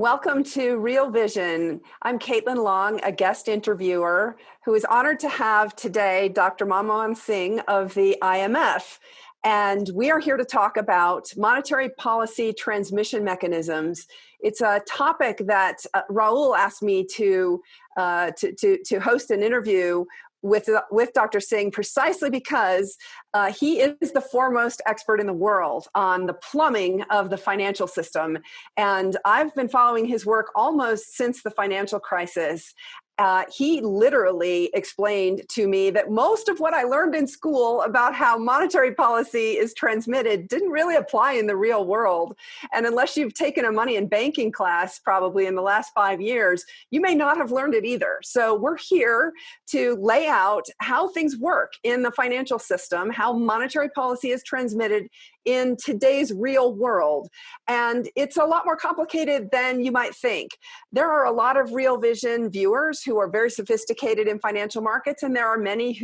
Welcome to Real Vision. I'm Caitlin Long, a guest interviewer who is honored to have today Dr. Manmohan Singh of the IMF. And we are here to talk about monetary policy transmission mechanisms. It's a topic that Raul asked me to host an interview with Dr. Singh precisely because he is the foremost expert in the world on the plumbing of the financial system. And I've been following his work almost since the financial crisis. He literally explained to me that most of what I learned in school about how monetary policy is transmitted didn't really apply in the real world. And unless you've taken a money and banking class probably in the last 5 years, you may not have learned it either. So we're here to lay out how things work in the financial system, how monetary policy is transmitted in today's real world. And it's a lot more complicated than you might think. There are a lot of Real Vision viewers who are very sophisticated in financial markets, and there are many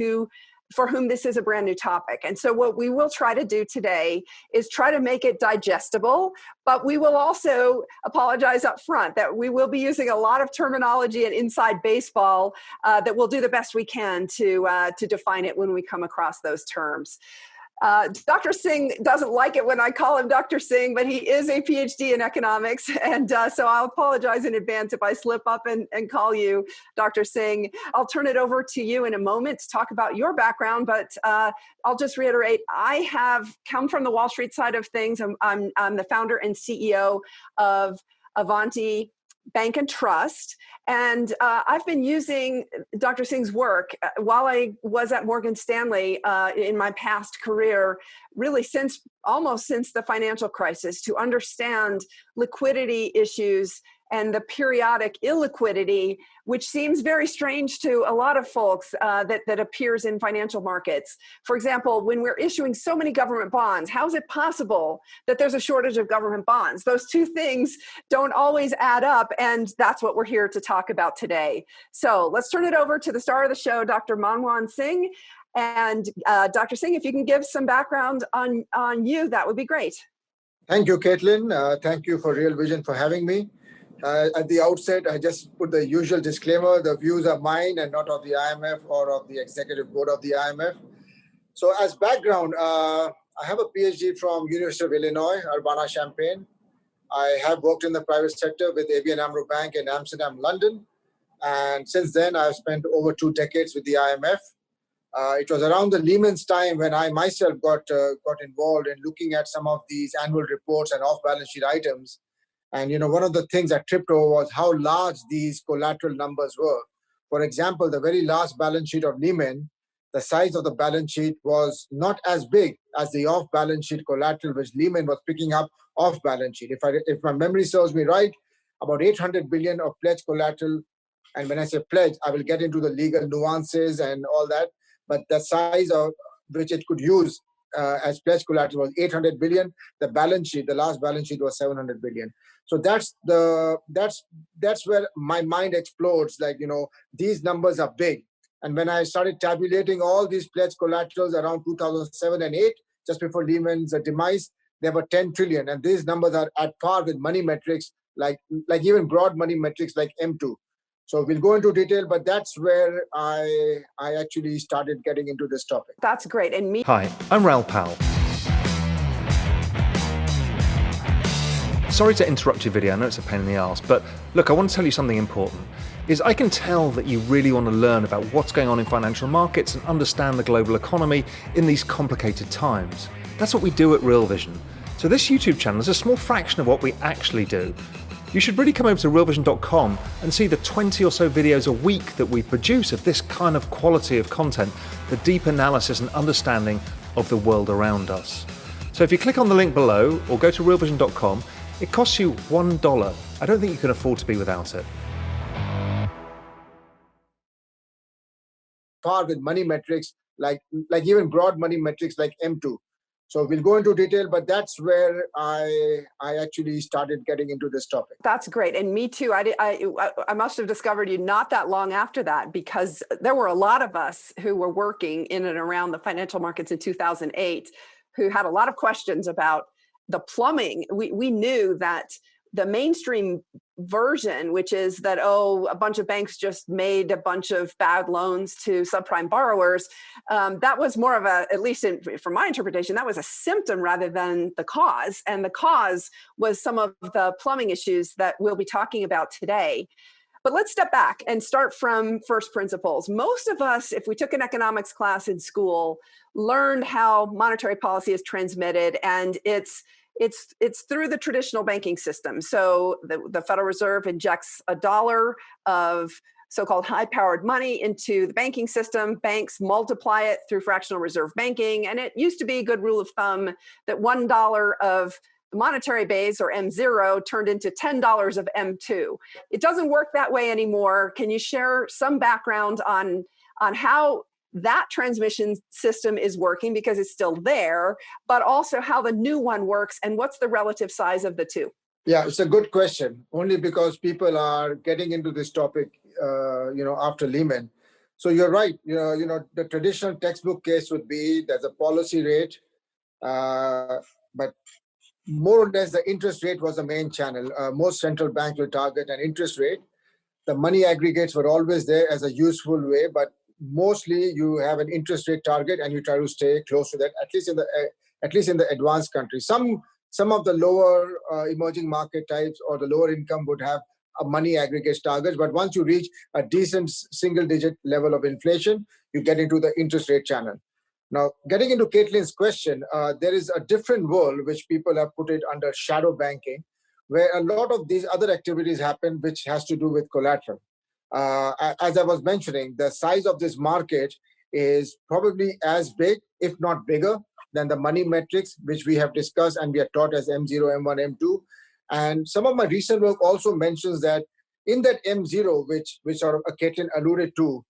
for whom this is a brand new topic. And so what we will try to do today is try to make it digestible, but we will also apologize up front that we will be using a lot of terminology and inside baseball that we'll do the best we can to define it when we come across those terms. Dr. Singh doesn't like it when I call him Dr. Singh, but he is a PhD in economics. And so I'll apologize in advance if I slip up and call you Dr. Singh. I'll turn it over to you in a moment to talk about your background, but I'll just reiterate, I have come from the Wall Street side of things. I'm the founder and CEO of Avanti Bank and Trust. And I've been using Dr. Singh's work while I was at Morgan Stanley in my past career, really almost since the financial crisis, to understand liquidity issues and the periodic illiquidity, which seems very strange to a lot of folks that appears in financial markets. For example, when we're issuing so many government bonds, how is it possible that there's a shortage of government bonds? Those two things don't always add up, and that's what we're here to talk about today. So let's turn it over to the star of the show, Dr. Manmohan Singh. And Dr. Singh, if you can give some background on you, that would be great. Thank you, Caitlin. Thank you for Real Vision for having me. At the outset, I just put the usual disclaimer: the views are mine and not of the IMF or of the executive board of the IMF. So as background, I have a PhD from University of Illinois, Urbana-Champaign. I have worked in the private sector with ABN AMRO Bank in Amsterdam, London. And since then, I've spent over 2 decades with the IMF. It was around the Lehman's time when I myself got involved in looking at some of these annual reports and off-balance sheet items. And, one of the things I tripped over was how large these collateral numbers were. For example, the very last balance sheet of Lehman, the size of the balance sheet was not as big as the off-balance sheet collateral which Lehman was picking up off-balance sheet. If my memory serves me right, about 800 billion of pledge collateral. And when I say pledge, I will get into the legal nuances and all that. But the size of which it could use as pledge collateral was 800 billion. The last balance sheet was 700 billion. So that's where my mind explodes. Like, these numbers are big. And when I started tabulating all these pledge collaterals around 2007 and 8, just before Lehman's demise, there were 10 trillion. And these numbers are at par with money metrics, like even broad money metrics like M2. So we'll go into detail, but that's where I actually started getting into this topic. That's great. And Hi, I'm Raul Powell. Sorry to interrupt your video, I know it's a pain in the arse, but look, I want to tell you something important. I can tell that you really want to learn about what's going on in financial markets and understand the global economy in these complicated times. That's what we do at Real Vision. So this YouTube channel is a small fraction of what we actually do. You should really come over to realvision.com and see the 20 or so videos a week that we produce of this kind of quality of content, the deep analysis and understanding of the world around us. So if you click on the link below or go to realvision.com, it costs you $1. I don't think you can afford to be without it. Par with money metrics, like even broad money metrics like M2. So we'll go into detail, but that's where I actually started getting into this topic. That's great. And me too. I must have discovered you not that long after that, because there were a lot of us who were working in and around the financial markets in 2008 who had a lot of questions about the plumbing. We knew that the mainstream version, which is that, oh, a bunch of banks just made a bunch of bad loans to subprime borrowers, that was more of a, at least from my interpretation, that was a symptom rather than the cause. And the cause was some of the plumbing issues that we'll be talking about today. But let's step back and start from first principles. Most of us, if we took an economics class in school, learned how monetary policy is transmitted, and it's through the traditional banking system. So the Federal Reserve injects $1 of so-called high-powered money into the banking system. Banks multiply it through fractional reserve banking. And it used to be a good rule of thumb that $1 of the monetary base, or M0, turned into $10 of M2. It doesn't work that way anymore. Can you share some background on how that transmission system is working, because it's still there, but also how the new one works and what's the relative size of the two? Yeah, it's a good question, only because people are getting into this topic, after Lehman. So you're right. The traditional textbook case would be there's a policy rate, but more or less the interest rate was the main channel. Most central banks will target an interest rate. The money aggregates were always there as a useful way, but mostly you have an interest rate target and you try to stay close to that, at least in the advanced countries. Some of the lower emerging market types or the lower income would have a money aggregates target, but once you reach a decent single digit level of inflation, you get into the interest rate channel. Now, getting into Caitlin's question, there is a different world which people have put it under shadow banking, where a lot of these other activities happen, which has to do with collateral. As I was mentioning, the size of this market is probably as big, if not bigger, than the money metrics, which we have discussed and we are taught as M0, M1, M2. And some of my recent work also mentions that in that M0, which Caitlin alluded to,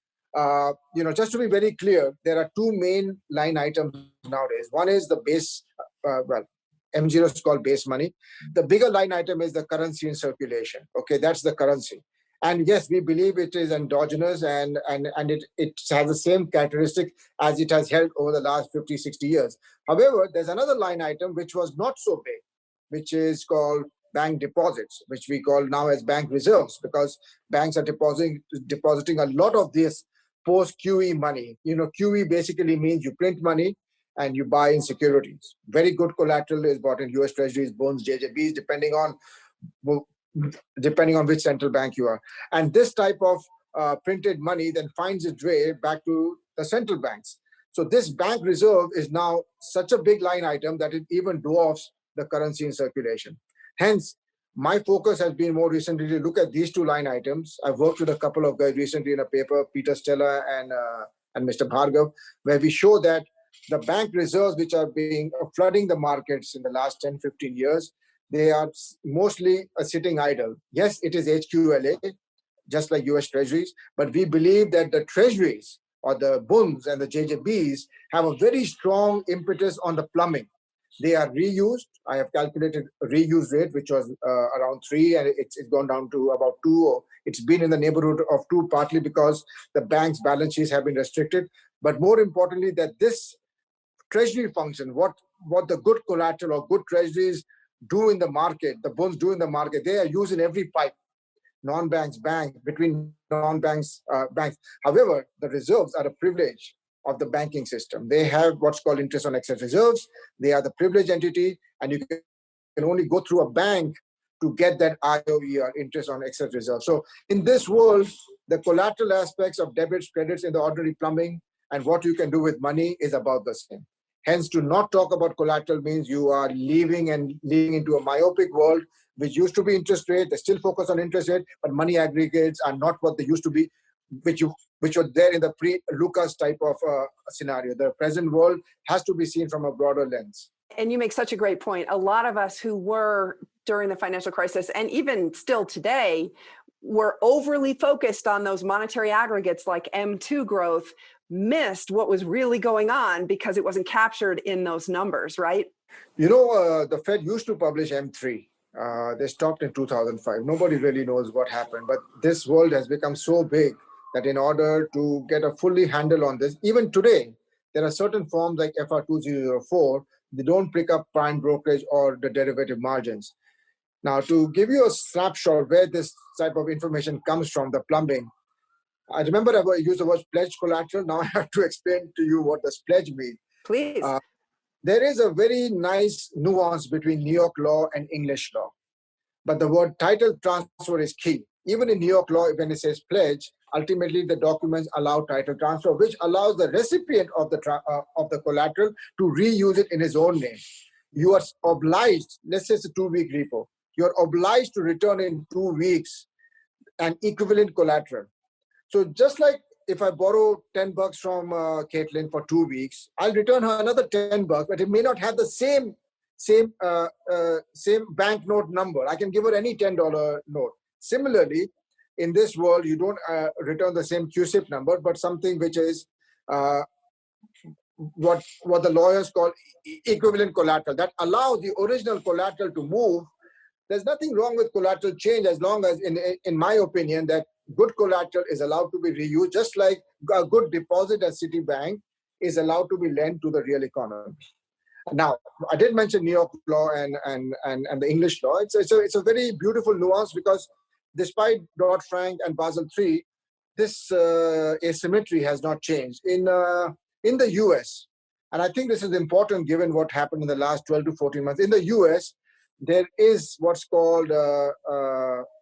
just to be very clear, there are two main line items nowadays. One is the base, M0 is called base money. The bigger line item is the currency in circulation. Okay, that's the currency. And yes, we believe it is endogenous and it has the same characteristic as it has held over the last 50, 60 years. However, there's another line item which was not so big, which is called bank deposits, which we call now as bank reserves, because banks are depositing a lot of this post-QE money. QE basically means you print money and you buy in securities. Very good collateral is bought in US Treasuries, bonds, JJBs, depending on which central bank you are. And this type of printed money then finds its way back to the central banks. So this bank reserve is now such a big line item that it even dwarfs the currency in circulation. Hence, my focus has been more recently to look at these two line items. I've worked with a couple of guys recently in a paper, Peter Stella and Mr. Bhargav, where we show that the bank reserves which are being flooding the markets in the last 10, 15 years, they are mostly sitting idle. Yes, it is HQLA, just like US Treasuries, but we believe that the Treasuries or the bonds and the JJBs have a very strong impetus on the plumbing. They are reused. I have calculated a reuse rate, which was around 3, and it's gone down to about 2. Or it's been in the neighborhood of 2, partly because the bank's balance sheets have been restricted. But more importantly, that this treasury function, what the good collateral or good treasuries do in the market, the bonds do in the market, they are used in every pipe. Non-banks, bank, between non-banks, banks. However, the reserves are a privilege of the banking system. They have what's called interest on excess reserves. They are the privileged entity, and you can only go through a bank to get that IOE, or interest on excess reserves. So in this world, the collateral aspects of debits, credits in the ordinary plumbing and what you can do with money is about the same. Hence, to not talk about collateral means you are leaving into a myopic world, which used to be interest rate. They still focus on interest rate, but money aggregates are not what they used to be, which were there in the pre-Lucas type of scenario. The present world has to be seen from a broader lens. And you make such a great point. A lot of us who were during the financial crisis, and even still today, were overly focused on those monetary aggregates like M2 growth, missed what was really going on because it wasn't captured in those numbers, right? The Fed used to publish M3. They stopped in 2005. Nobody really knows what happened, but this world has become so big that in order to get a fully handle on this, even today, there are certain forms like FR2004, they don't pick up prime brokerage or the derivative margins. Now, to give you a snapshot where this type of information comes from, the plumbing, I remember I used the word pledge collateral. Now I have to explain to you what does pledge mean. Please. There is a very nice nuance between New York law and English law. But the word title transfer is key. Even in New York law, when it says pledge, ultimately the documents allow title transfer, which allows the recipient of the collateral to reuse it in his own name. You are obliged, let's say it's a 2-week repo, you're obliged to return in 2 weeks an equivalent collateral. So just like if I borrow $10 from Caitlin for 2 weeks, I'll return her another $10, but it may not have the same banknote number. I can give her any $10 note. Similarly, in this world, you don't return the same QSIP number, but something which is what the lawyers call equivalent collateral. That allows the original collateral to move. There's nothing wrong with collateral change as long as, in my opinion, that good collateral is allowed to be reused, just like a good deposit at Citibank is allowed to be lent to the real economy. Now, I did mention New York law and the English law. It's a very beautiful nuance because despite Dodd-Frank and Basel III, this asymmetry has not changed. In the US, and I think this is important given what happened in the last 12 to 14 months, in the US, there is what's called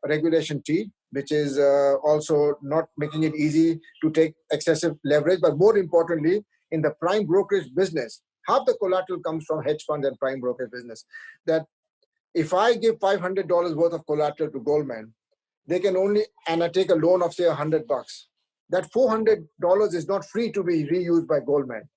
Regulation T, which is also not making it easy to take excessive leverage, but more importantly, in the prime brokerage business, half the collateral comes from hedge funds and prime brokerage business. That if I give $500 worth of collateral to Goldman, they can only, and I take a loan of say $100, that $400 is not free to be reused by Goldman.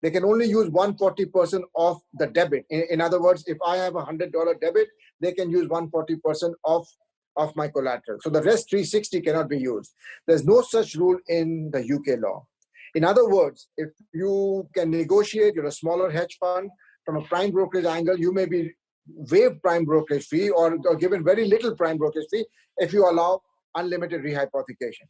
They can only use 140% of the debit. In other words, if I have a $100 debit, they can use 140% of my collateral. So the rest 360 cannot be used. There's no such rule in the UK law. In other words, if you can negotiate, you're a smaller hedge fund, from a prime brokerage angle, you may be waived prime brokerage fee or given very little prime brokerage fee if you allow unlimited rehypothecation.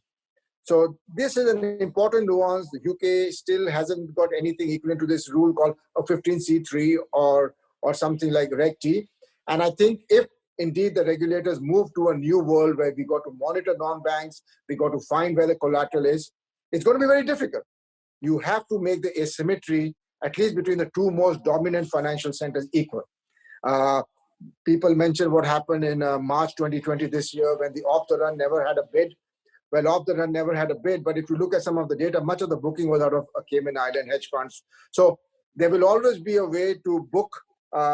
So this is an important nuance. The UK still hasn't got anything equivalent to this rule called a 15C3 or something like Reg T. And I think if indeed the regulators move to a new world where we got to monitor non-banks, we got to find where the collateral is, it's going to be very difficult. You have to make the asymmetry, at least between the two most dominant financial centers, equal. People mentioned what happened in March 2020 this year when the off the run never had a bid. Well, off the run never had a bid, but if you look at some of the data, much of the booking was out of Cayman Island hedge funds. So there will always be a way to book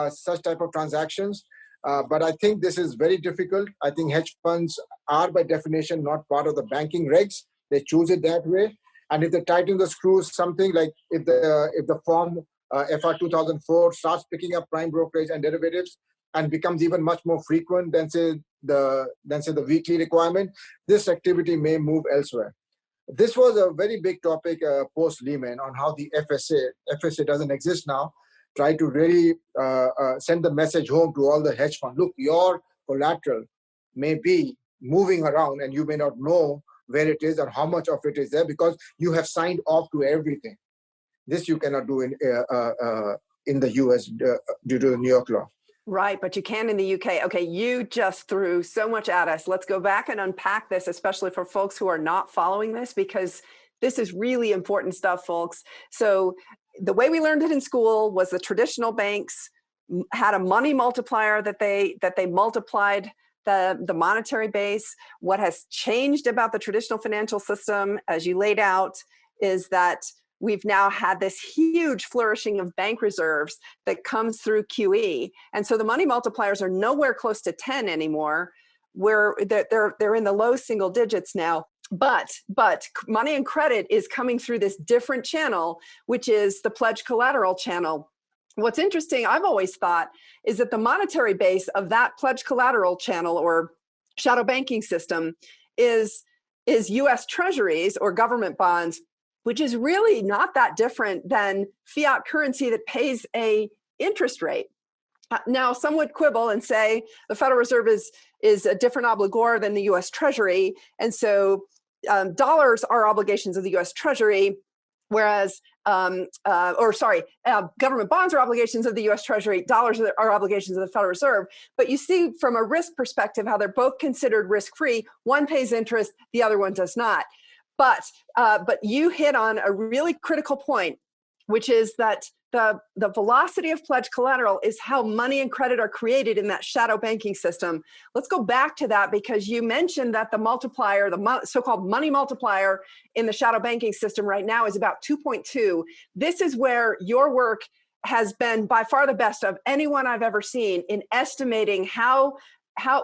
such type of transactions. But I think this is very difficult. I think hedge funds are by definition not part of the banking regs. They choose it that way. And if they tighten the screws, something like if the form FR 2004 starts picking up prime brokerage and derivatives and becomes even much more frequent than say the weekly requirement, this activity may move elsewhere. This was a very big topic post Lehman on how the FSA doesn't exist now. Try to really send the message home to all the hedge funds. Look, your collateral may be moving around and you may not know where it is or how much of it is there because you have signed off to everything. This you cannot do in the US due to the New York law. Right, but you can in the UK. Okay, you just threw so much at us. Let's go back and unpack this, especially for folks who are not following this, because this is really important stuff, folks. So the way we learned it in school was the traditional banks had a money multiplier that they multiplied the monetary base. What has changed about the traditional financial system, as you laid out, is that we've now had this huge flourishing of bank reserves that comes through QE. And so the money multipliers are nowhere close to 10 anymore, where they're in the low single digits now. But money and credit is coming through this different channel, which is the pledge collateral channel. What's interesting, I've always thought, is that the monetary base of that pledge collateral channel or shadow banking system is US treasuries or government bonds, which is really not that different than fiat currency that pays a interest rate. Now, some would quibble and say the Federal Reserve is a different obligor than the US Treasury, and so dollars are obligations of the US Treasury, Whereas, government bonds are obligations of the US Treasury, dollars are obligations of the Federal Reserve. But you see from a risk perspective how they're both considered risk-free. One pays interest, the other one does not. But you hit on a really critical point, which is that the velocity of pledged collateral is how money and credit are created in that shadow banking system. Let's go back to that, because you mentioned that the multiplier, the so-called money multiplier in the shadow banking system right now is about 2.2. This is where your work has been by far the best of anyone I've ever seen in estimating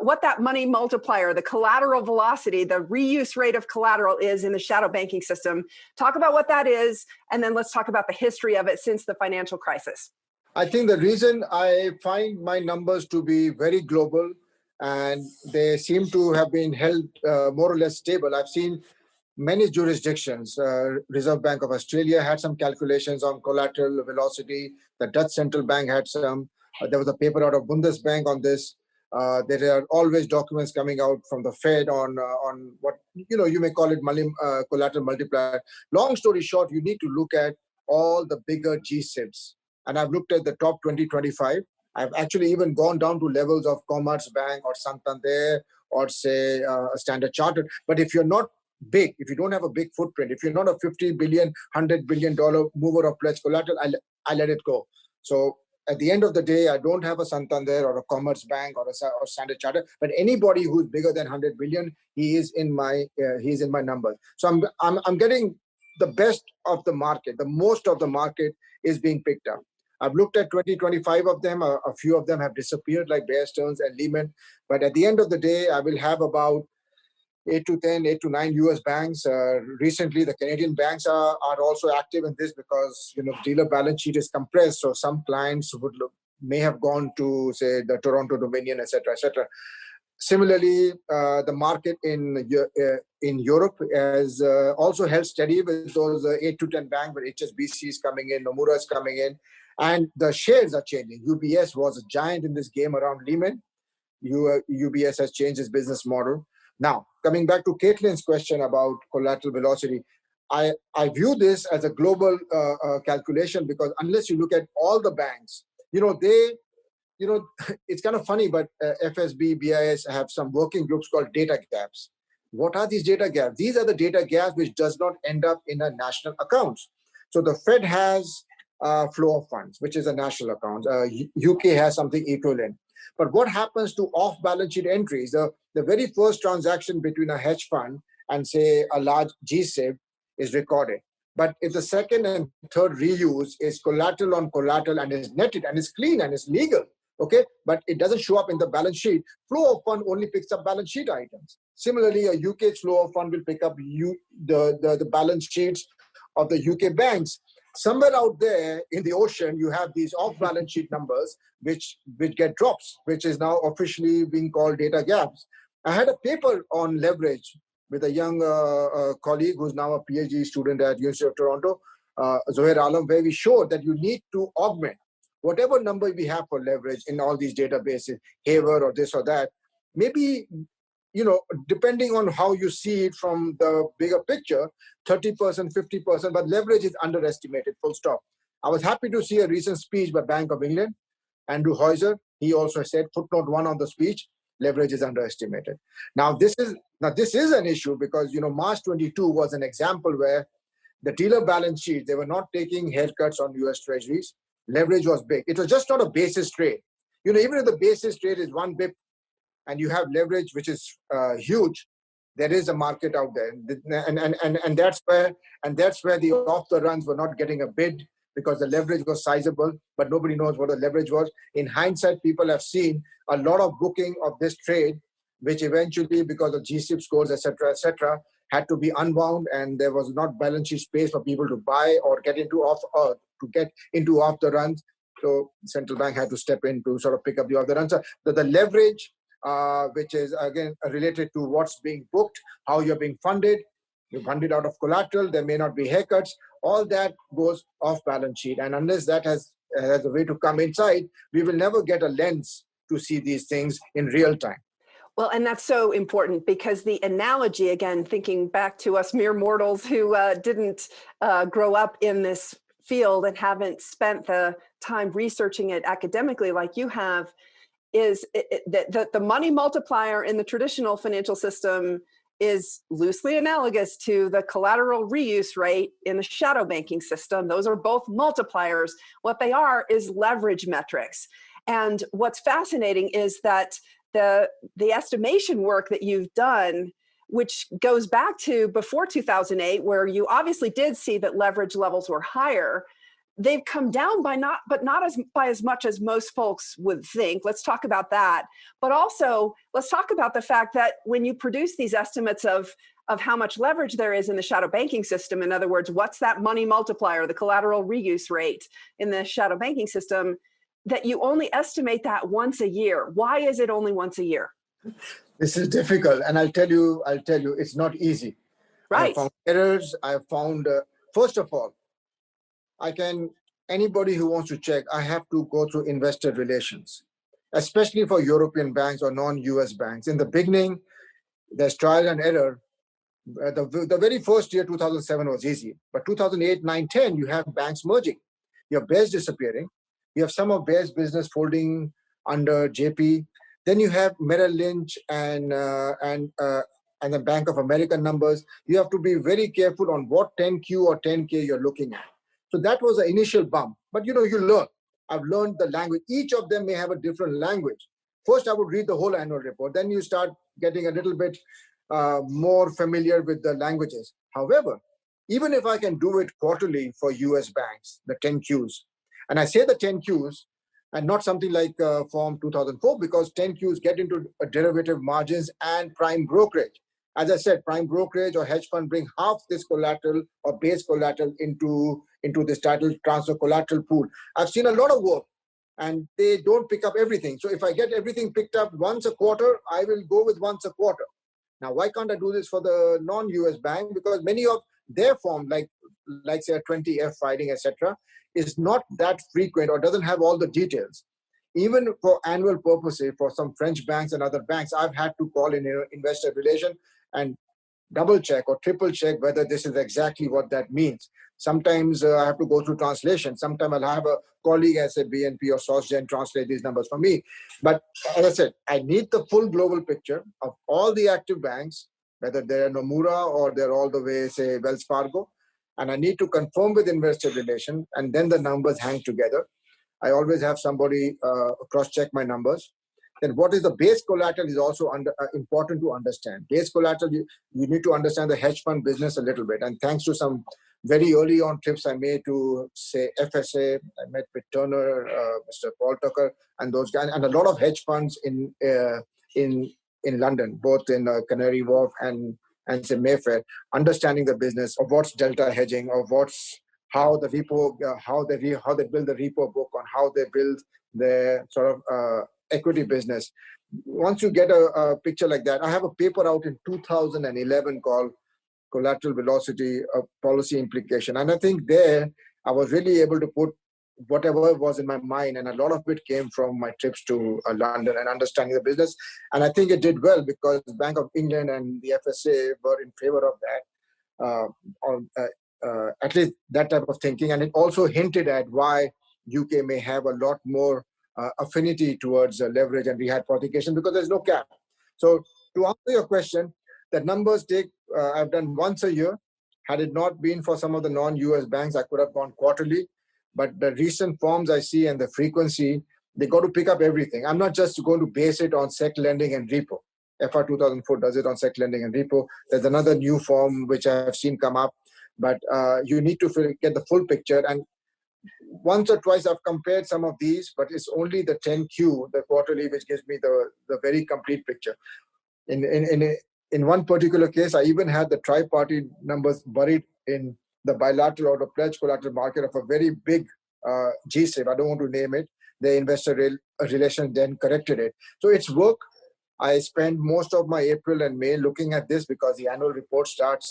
what that money multiplier, the collateral velocity, the reuse rate of collateral is in the shadow banking system. Talk about what that is, and then let's talk about the history of it since the financial crisis. I think the reason I find my numbers to be very global, and they seem to have been held more or less stable. I've seen many jurisdictions. Reserve Bank of Australia had some calculations on collateral velocity. The Dutch Central Bank had some. There was a paper out of Bundesbank on this. There are always documents coming out from the Fed on what you may call it collateral multiplier. Long story short, you need to look at all the bigger G-SIBs. And I've looked at the top 20-25. I've actually even gone down to levels of Commerzbank or Santander or say Standard Chartered. But if you're not big, if you don't have a big footprint, if you're not a $50 billion, $100 billion mover of pledged collateral, I let it go. So at the end of the day, I don't have a Santander or a Commerzbank or Standard Chartered, but anybody who's bigger than 100 billion, he is in my numbers. So I'm getting the best of the market. The most of the market is being picked up. I've looked at 25 of them. A few of them have disappeared, like Bear Stearns and Lehman. But at the end of the day, I will have about 8 to 9 US banks. Recently, the Canadian banks are also active in this because dealer balance sheet is compressed. So some clients may have gone to, say, the Toronto Dominion, etc., etc. Similarly, the market in Europe has also held steady with those 8 to 10 banks, but HSBC is coming in, Nomura is coming in, and the shares are changing. UBS was a giant in this game around Lehman. UBS has changed its business model. Now, coming back to Caitlin's question about collateral velocity, I view this as a global calculation, because unless you look at all the banks, it's kind of funny, but FSB, BIS have some working groups called data gaps. What are these data gaps? These are the data gaps which does not end up in a national accounts. So the Fed has flow of funds, which is a national account. UK has something equivalent. But what happens to off-balance sheet entries? The very first transaction between a hedge fund and, say, a large G-SIB is recorded. But if the second and third reuse is collateral on collateral and is netted and is clean and is legal, okay, but it doesn't show up in the balance sheet, flow of fund only picks up balance sheet items. Similarly, a UK flow of fund will pick up the balance sheets of the UK banks. Somewhere out there in the ocean, you have these off-balance sheet numbers which get drops, which is now officially being called data gaps. I had a paper on leverage with a young colleague who's now a PhD student at University of Toronto, Zohair Alam, where we showed that you need to augment whatever number we have for leverage in all these databases, Haver or this or that. Maybe, depending on how you see it from the bigger picture, 30%, 50%, but leverage is underestimated, full stop. I was happy to see a recent speech by Bank of England, Andrew Heuser. He also said, footnote 1 on the speech, leverage is underestimated. Now this is an issue because, March 22 was an example where the dealer balance sheet, they were not taking haircuts on US treasuries. Leverage was big. It was just not a basis trade. Even if the basis trade is 1 bip, and you have leverage which is huge, there is a market out there, and that's where the off the runs were not getting a bid because the leverage was sizable, but nobody knows what the leverage was. In hindsight, people have seen a lot of booking of this trade, which eventually, because of G-SIB scores, etc., had to be unwound, and there was not balance sheet space for people to buy or get into off the runs. So central bank had to step in to sort of pick up the off the runs. So the leverage, which is again related to what's being booked, how you're being funded. You're funded out of collateral. There may not be haircuts. All that goes off balance sheet, and unless that has a way to come inside, we will never get a lens to see these things in real time. Well, and that's so important because the analogy, again, thinking back to us mere mortals who didn't grow up in this field and haven't spent the time researching it academically like you have, is that the money multiplier in the traditional financial system is loosely analogous to the collateral reuse rate in the shadow banking system. Those are both multipliers. What they are is leverage metrics. And what's fascinating is that the estimation work that you've done, which goes back to before 2008, where you obviously did see that leverage levels were higher, they've come down by not as much as most folks would think. Let's talk about that. But also, let's talk about the fact that when you produce these estimates of how much leverage there is in the shadow banking system, in other words, what's that money multiplier, the collateral reuse rate in the shadow banking system, that you only estimate that once a year. Why is it only once a year? This is difficult, and I'll tell you, it's not easy. Right. I have found errors. I have found, first of all, anybody who wants to check, I have to go through investor relations, especially for European banks or non-US banks. In the beginning, there's trial and error. The very first year, 2007, was easy. But 2008, 9, 10, you have banks merging. You have Bears disappearing. You have some of Bears business folding under JP. Then you have Merrill Lynch and the Bank of America numbers. You have to be very careful on what 10Q or 10K you're looking at. So that was an initial bump. But you learn. I've learned the language. Each of them may have a different language. First, I would read the whole annual report. Then you start getting a little bit more familiar with the languages. However, even if I can do it quarterly for US banks, the 10Qs, and I say the 10Qs, and not something like Form 2004, because 10Qs get into derivative margins and prime brokerage. As I said, prime brokerage or hedge fund bring half this collateral or base collateral into this title transfer collateral pool. I've seen a lot of work, and they don't pick up everything. So if I get everything picked up once a quarter, I will go with once a quarter. Now, why can't I do this for the non-US bank? Because many of their form, like say a 20F filing, etc., is not that frequent or doesn't have all the details. Even for annual purposes, for some French banks and other banks, I've had to call in investor relation and double check or triple check whether this is exactly what that means. Sometimes I have to go through translation. Sometimes I'll have a colleague at BNP or SocGen translate these numbers for me. But as I said, I need the full global picture of all the active banks, whether they're Nomura or they're all the way, say, Wells Fargo. And I need to confirm with investor relation, and then the numbers hang together. I always have somebody cross-check my numbers. Then what is the base collateral is also important to understand. Base collateral, you need to understand the hedge fund business a little bit. And thanks to some very early on trips I made to, say, FSA, I met with Turner, Mr. Paul Tucker, and those guys, and a lot of hedge funds in London, both in Canary Wharf and say Mayfair, understanding the business of what's delta hedging, of how the repo, how they build the repo book, on how they build their sort of equity business. Once you get a picture like that, I have a paper out in 2011 called Collateral Velocity Policy Implication. And I think there I was really able to put whatever was in my mind, and a lot of it came from my trips to London and understanding the business. And I think it did well because the Bank of England and the FSA were in favor of that, at least that type of thinking. And it also hinted at why UK may have a lot more affinity towards leverage and rehypothecation because there's no cap. So to answer your question, the numbers I've done once a year. Had it not been for some of the non-US banks, I could have gone quarterly. But the recent forms I see and the frequency, they got to pick up everything. I'm not just going to base it on SEC lending and repo. FR 2004 does it on SEC lending and repo. There's another new form which I have seen come up. But you need to get the full picture. And once or twice I've compared some of these, but it's only the 10Q, the quarterly, which gives me the very complete picture. In one particular case, I even had the tri-party numbers buried in the bilateral or the pledge collateral market of a very big GSIB. I don't want to name it. The investor relations then corrected it. So it's work. I spend most of my April and May looking at this because the annual report start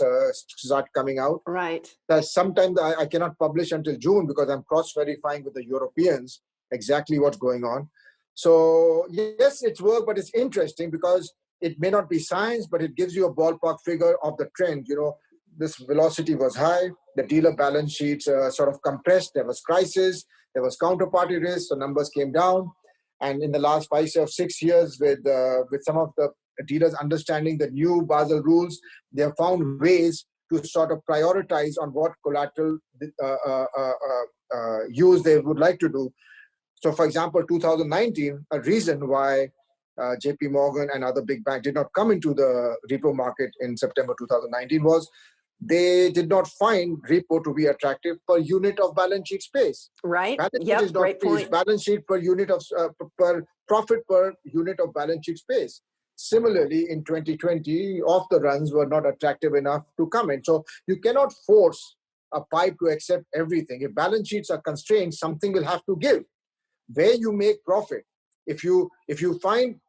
coming out. Right. Sometimes I cannot publish until June because I'm cross-verifying with the Europeans exactly what's going on. So yes, it's work, but it's interesting because it may not be science, but it gives you a ballpark figure of the trend. This velocity was high, the dealer balance sheets sort of compressed, there was crisis, there was counterparty risk, so numbers came down. And in the last 5 or 6 years, with some of the dealers understanding the new Basel rules, they have found ways to sort of prioritize on what collateral use they would like to do. So, for example, 2019, a reason why JP Morgan and other big banks did not come into the repo market in September 2019 was they did not find repo to be attractive per unit of balance sheet space. Right. Balance sheet Yep. is not Great space. point. Balance sheet per unit of per profit per unit of balance sheet space. Similarly, in 2020, off the runs were not attractive enough to come in. So you cannot force a pipe to accept everything. If balance sheets are constrained, something will have to give. Where you make profit, if you find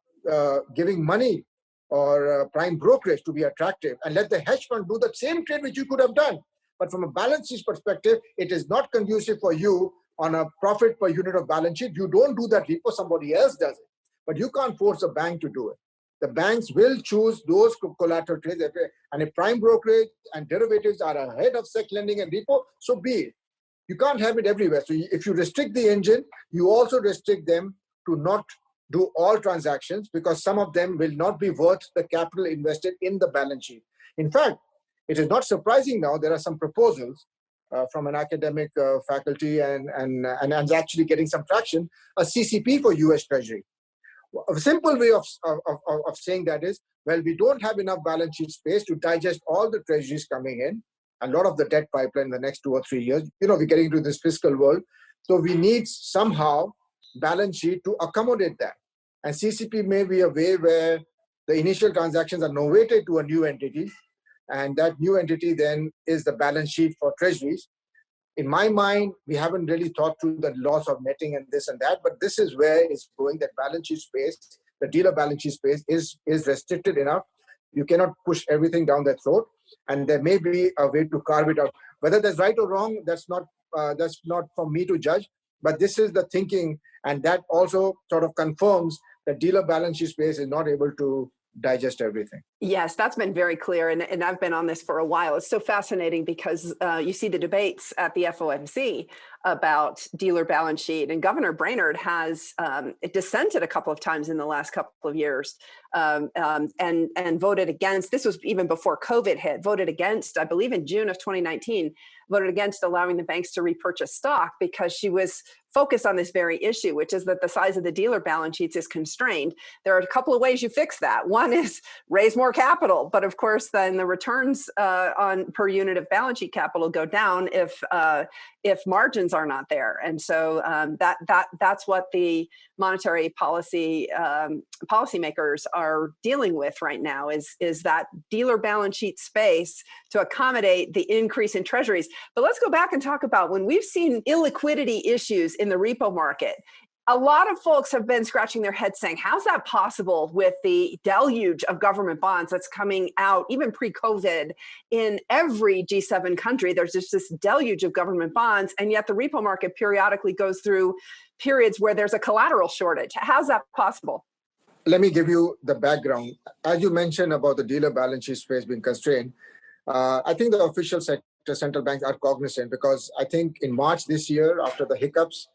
giving money or prime brokerage to be attractive and let the hedge fund do the same trade which you could have done, but from a balance sheet perspective, it is not conducive for you on a profit per unit of balance sheet. You don't do that repo, somebody else does it. But you can't force a bank to do it. The banks will choose those collateral trades, and if prime brokerage and derivatives are ahead of sec lending and repo, so be it. You can't have it everywhere. So if you restrict the engine, you also restrict them to not do all transactions, because some of them will not be worth the capital invested in the balance sheet. In fact, it is not surprising now, there are some proposals from an academic faculty and actually getting some traction, a CCP for US Treasury. A simple way of saying that is, well, we don't have enough balance sheet space to digest all the treasuries coming in, a lot of the debt pipeline in the next 2 or 3 years. We're getting into this fiscal world. So we need somehow balance sheet to accommodate that. And CCP may be a way where the initial transactions are novated to a new entity, and that new entity then is the balance sheet for treasuries. In my mind, we haven't really thought through the loss of netting and this and that, but this is where it's going, that balance sheet space, the dealer balance sheet space is restricted enough. You cannot push everything down their throat, and there may be a way to carve it out. Whether that's right or wrong, that's not for me to judge, but this is the thinking, and that also sort of confirms that dealer balance sheet space is not able to digest everything. Yes, that's been very clear. And I've been on this for a while. It's so fascinating because you see the debates at the FOMC about dealer balance sheet. And Governor Brainerd has dissented a couple of times in the last couple of years and voted against. This was even before COVID hit, voted against, I believe in June of 2019, voted against allowing the banks to repurchase stock because she was focused on this very issue, which is that the size of the dealer balance sheets is constrained. There are a couple of ways you fix that. One is raise more capital, but of course, then the returns on per unit of balance sheet capital go down if margins are not there. And so that's what the monetary policy policymakers are dealing with right now is that dealer balance sheet space to accommodate the increase in treasuries. But let's go back and talk about when we've seen illiquidity issues in the repo market. A lot of folks have been scratching their heads saying, how's that possible with the deluge of government bonds that's coming out, even pre-COVID, in every G7 country? There's just this deluge of government bonds, and yet the repo market periodically goes through periods where there's a collateral shortage. How's that possible? Let me give you the background. As you mentioned about the dealer balance sheet space being constrained, I think the official sector central banks are cognizant, because I think in March this year, after the hiccups,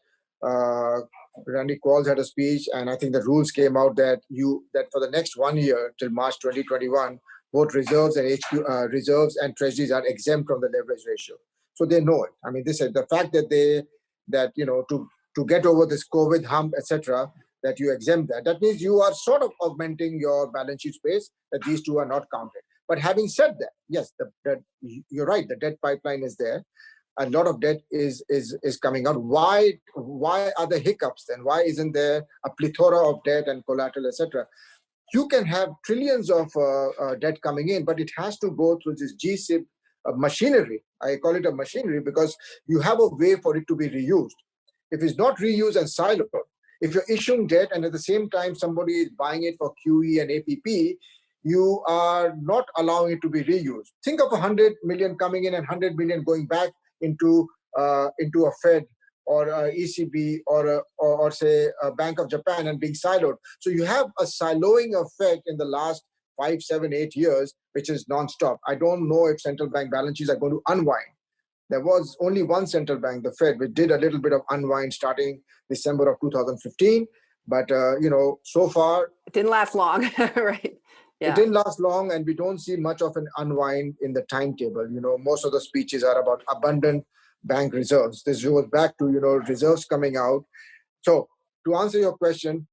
Randy Qualls had a speech, and I think the rules came out that for the next 1 year till March 2021, both reserves and reserves and treasuries are exempt from the leverage ratio. So they know it. I mean, this is the fact that to get over this COVID hump, etc., that you exempt that. That means you are sort of augmenting your balance sheet space, that these two are not counted. But having said that, yes, you're right, the debt pipeline is there. A lot of debt is coming out. Why are there hiccups then? Why isn't there a plethora of debt and collateral, etc.? You can have trillions of debt coming in, but it has to go through this GSIB machinery. I call it a machinery because you have a way for it to be reused. If it's not reused and siloed, if you're issuing debt and at the same time somebody is buying it for QE and APP, you are not allowing it to be reused. Think of 100 million coming in and 100 million going back into a Fed or ECB or say a Bank of Japan and being siloed. So you have a siloing effect in the last 5, 7, 8 years, which is nonstop. I don't know if central bank balance sheets are going to unwind. There was only one central bank, the Fed, which did a little bit of unwind starting December of 2015. But, so far, it didn't last long, right? Yeah. It didn't last long, and we don't see much of an unwind in the timetable. Most of the speeches are about abundant bank reserves. This goes back to, reserves coming out. So to answer your question,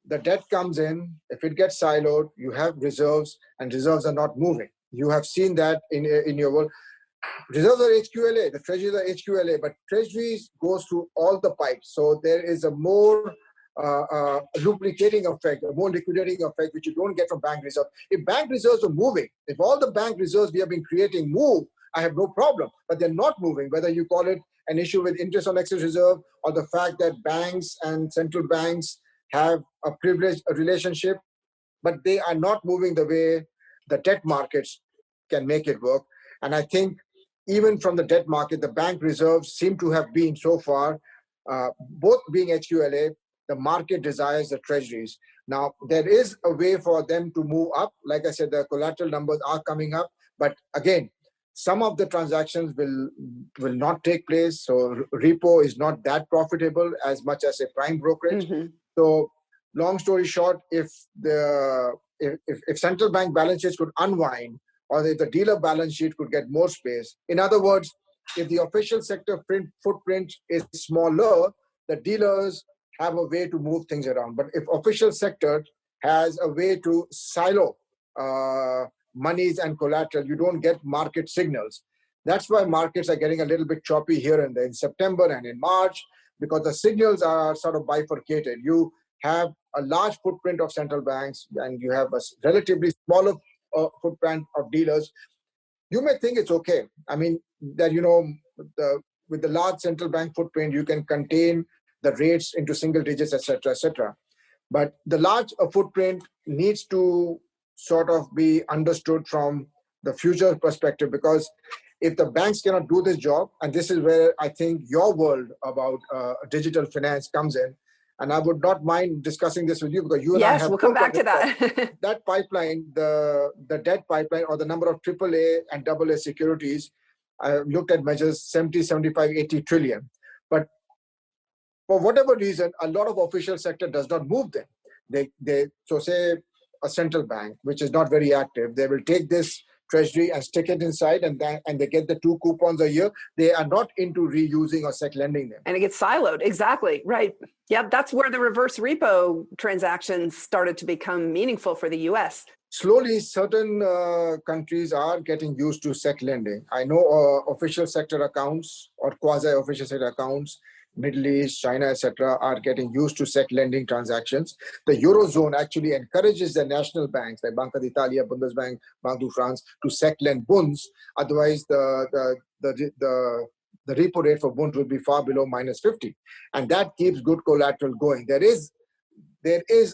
the debt comes in. If it gets siloed, you have reserves, and reserves are not moving. You have seen that in your world. Reserves are HQLA, the treasuries are HQLA, but treasuries goes through all the pipes. So there is a more lubricating effect, a more liquidating effect, which you don't get from bank reserves. If bank reserves are moving, if all the bank reserves we have been creating move, I have no problem, but they're not moving, whether you call it an issue with interest on excess reserve or the fact that banks and central banks have a privileged relationship, but they are not moving the way the debt markets can make it work. And I think even from the debt market, the bank reserves seem to have been so far, both being HQLA, the market desires the treasuries. Now, there is a way for them to move up. Like I said, the collateral numbers are coming up. But again, some of the transactions will not take place. So repo is not that profitable as much as a prime brokerage. Mm-hmm. So long story short, if central bank balance sheets could unwind, or if the dealer balance sheet could get more space. In other words, if the official sector footprint is smaller, the dealers have a way to move things around. But if official sector has a way to silo monies and collateral, you don't get market signals. That's why markets are getting a little bit choppy here and there in September and in March, because the signals are sort of bifurcated. You have a large footprint of central banks and you have a relatively smaller footprint of dealers. You may think it's okay. I mean, that, with the large central bank footprint, you can contain the rates into single digits, etc., etc. But the large footprint needs to sort of be understood from the future perspective, because if the banks cannot do this job, and this is where I think your world about digital finance comes in, and I would not mind discussing this with you, because you and I have... Yes, we'll come back to that. That pipeline, the debt pipeline, or the number of AAA and AA securities, I looked at measures 70, 75, 80 trillion. But for whatever reason, a lot of official sector does not move them. So say a central bank, which is not very active, they will take this treasury and stick it inside, and they get the 2 coupons a year. They are not into reusing or sec lending them. And it gets siloed. Exactly. Right. Yeah. That's where the reverse repo transactions started to become meaningful for the US. Slowly, certain countries are getting used to sec lending. I know official sector accounts or quasi-official sector accounts, Middle East, China, etc., are getting used to sec lending transactions. The Eurozone actually encourages the national banks like Banca d'Italia, Bundesbank, Banque de France to sec lend bunds. Otherwise, the repo rate for bunds will be far below -50, and that keeps good collateral going. There is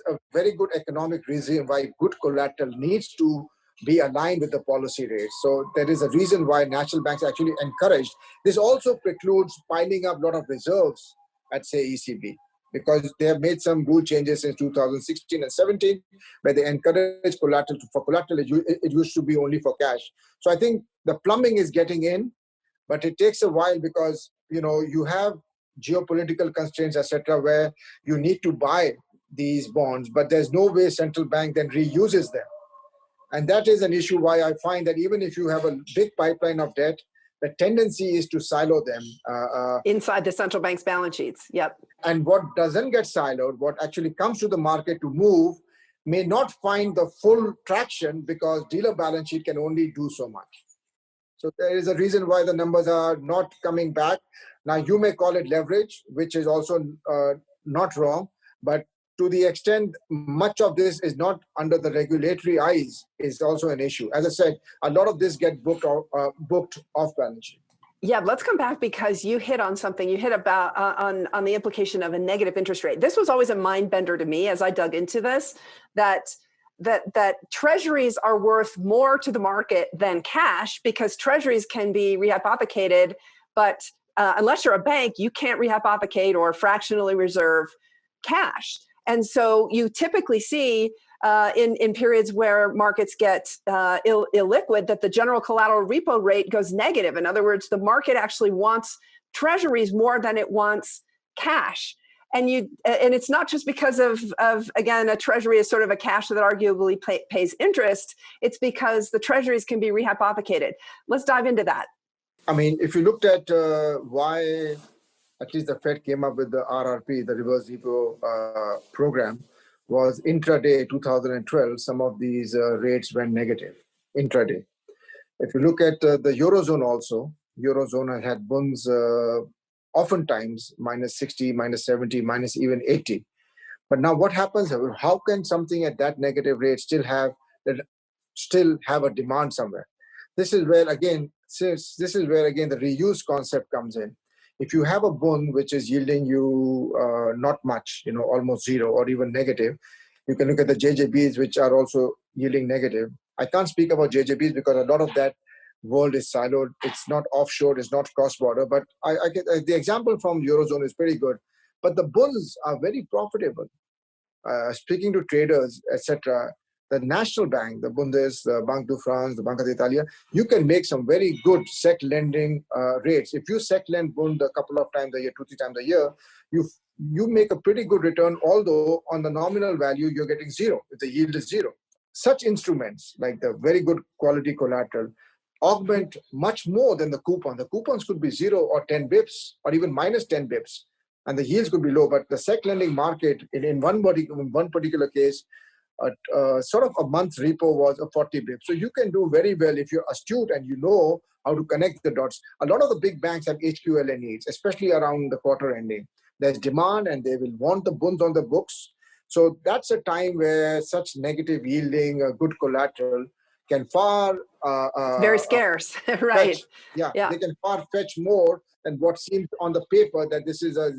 a very good economic reason why good collateral needs to be aligned with the policy rates. So there is a reason why national banks are actually encouraged. This also precludes piling up a lot of reserves at, say, ECB, because they have made some rule changes since 2016 and 17, where they encourage collateral. For collateral, it used to be only for cash. So I think the plumbing is getting in, but it takes a while, because you have geopolitical constraints, etc., where you need to buy these bonds, but there's no way central bank then reuses them. And that is an issue why I find that even if you have a big pipeline of debt, the tendency is to silo them. Inside the central bank's balance sheets. Yep. And what doesn't get siloed, what actually comes to the market to move, may not find the full traction, because dealer balance sheet can only do so much. So there is a reason why the numbers are not coming back. Now, you may call it leverage, which is also not wrong, but to the extent much of this is not under the regulatory eyes is also an issue. As I said, a lot of this gets booked off balance sheet. Yeah, let's come back, because you hit on something. You hit about on the implication of a negative interest rate. This was always a mind bender to me as I dug into this, that treasuries are worth more to the market than cash, because treasuries can be rehypothecated, but unless you're a bank, you can't rehypothecate or fractionally reserve cash. And so you typically see in periods where markets get illiquid that the general collateral repo rate goes negative. In other words, the market actually wants treasuries more than it wants cash. And it's not just because of again, a treasury is sort of a cash that arguably pays interest. It's because the treasuries can be rehypothecated. Let's dive into that. I mean, if you looked at why at least the Fed came up with the RRP, the reverse repo program, was intraday 2012, some of these rates went negative intraday. If you look at the Eurozone also, Eurozone had bonds oftentimes minus 60, minus 70, minus even 80. But now what happens? How can something at that negative rate still have a demand somewhere? This is where again the reuse concept comes in. If you have a bond which is yielding you not much, almost zero or even negative, you can look at the JJBs, which are also yielding negative. I can't speak about JJBs because a lot of that world is siloed. It's not offshore, it's not cross-border. But I get the example from Eurozone is pretty good. But the bonds are very profitable. Speaking to traders, etc., the national bank, the Bundes, the Banque de France, the Banca d'Italia, you can make some very good SEC lending rates. If you SEC lend bond a couple of times a year, 2-3 times a year, you make a pretty good return, although on the nominal value, you're getting zero, if the yield is zero. Such instruments, like the very good quality collateral, augment much more than the coupon. The coupons could be 0 or 10 bips, or even minus 10 bips, and the yields could be low. But the SEC lending market, in one particular case, sort of a month repo was a 40 bips. So you can do very well if you're astute and you know how to connect the dots. A lot of the big banks have HQLA needs, especially around the quarter ending. There's demand and they will want the bonds on the books. So that's a time where such negative yielding, good collateral can far... very scarce, right? Fetch, they can far fetch more than what seems on the paper that this is a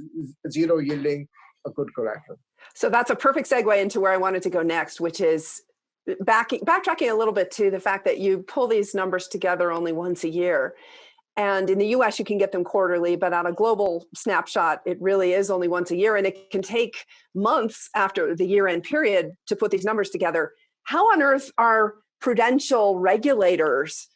zero yielding, a good collateral. So that's a perfect segue into where I wanted to go next, which is backtracking a little bit to the fact that you pull these numbers together only once a year. And in the US, you can get them quarterly, but on a global snapshot, it really is only once a year. And it can take months after the year-end period to put these numbers together. How on earth are prudential regulators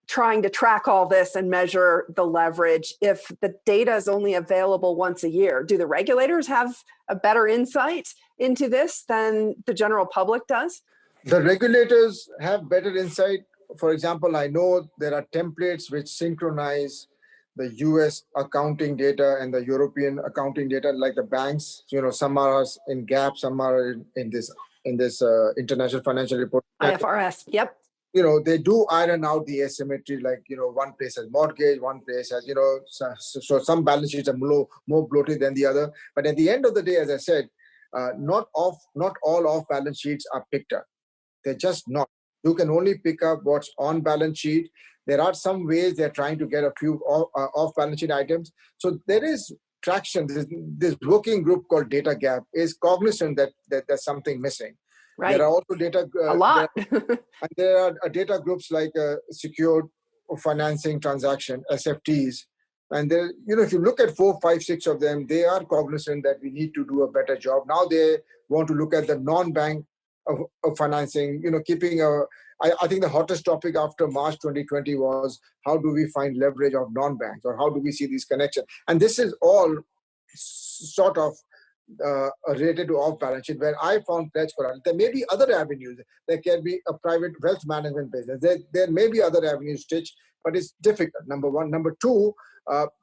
trying to track all this and measure the leverage if the data is only available once a year? Do the regulators have a better insight into this than the general public does? The regulators have better insight. For example, I know there are templates which synchronize the US accounting data and the European accounting data, like the banks. Some are in GAAP, some are in this International Financial Report. IFRS, yep. They do iron out the asymmetry, like, one place has mortgage, one place has, so some balance sheets are more bloated than the other. But at the end of the day, as I said, not all off balance sheets are picked up. They're just not. You can only pick up what's on balance sheet. There are some ways they're trying to get a few off balance sheet items. So there is traction. This working group called Data Gap is cognizant that there's something missing. Right. There are also data a lot. and there are data groups like secured financing transaction, SFTs. And there, if you look at 4, 5, 6 of them, they are cognizant that we need to do a better job. Now they want to look at the non-bank of financing, keeping I think the hottest topic after March 2020 was how do we find leverage of non-banks, or how do we see these connections? And this is all sort of related to off-balance sheet, where I found pledge collateral. There may be other avenues. There can be a private wealth management business. There may be other avenues, Stitch, but it's difficult, number one. Number two,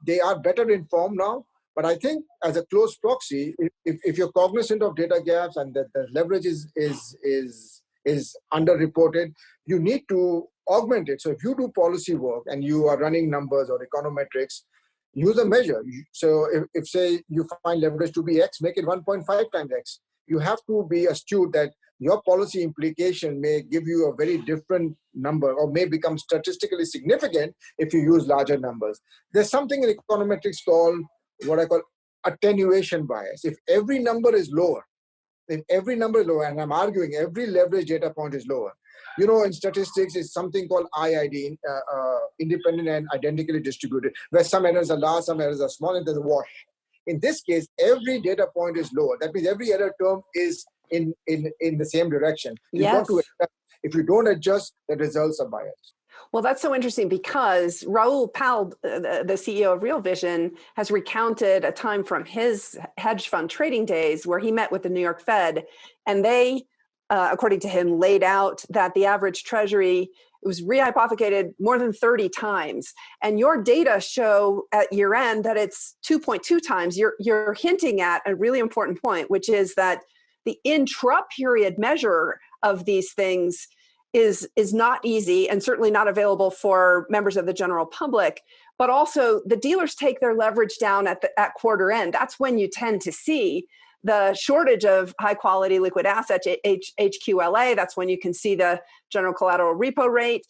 they are better informed now. But I think as a close proxy, if you're cognizant of data gaps and that the leverage is underreported, you need to augment it. So if you do policy work and you are running numbers or econometrics, use a measure. So if say you find leverage to be X, make it 1.5 times X. You have to be astute that your policy implication may give you a very different number, or may become statistically significant if you use larger numbers. There's something in econometrics called what I call attenuation bias. If every number is lower, if every number is lower, and I'm arguing every leverage data point is lower. You know, in statistics, it's something called IID, independent and identically distributed, where some errors are large, some errors are small, and there's a wash. In this case, every data point is lower. That means every error term is in the same direction. You've got to adjust. If you don't adjust, the results are biased. Well, that's so interesting because Raul Pal, the CEO of Real Vision, has recounted a time from his hedge fund trading days where he met with the New York Fed, and they, according to him, laid out that the average treasury was rehypothecated more than 30 times. And your data show at year end that it's 2.2 times. You're hinting at a really important point, which is that the intra-period measure of these things is not easy and certainly not available for members of the general public, but also the dealers take their leverage down at quarter end. That's when you tend to see the shortage of high quality liquid assets, HQLA. That's when you can see the general collateral repo rate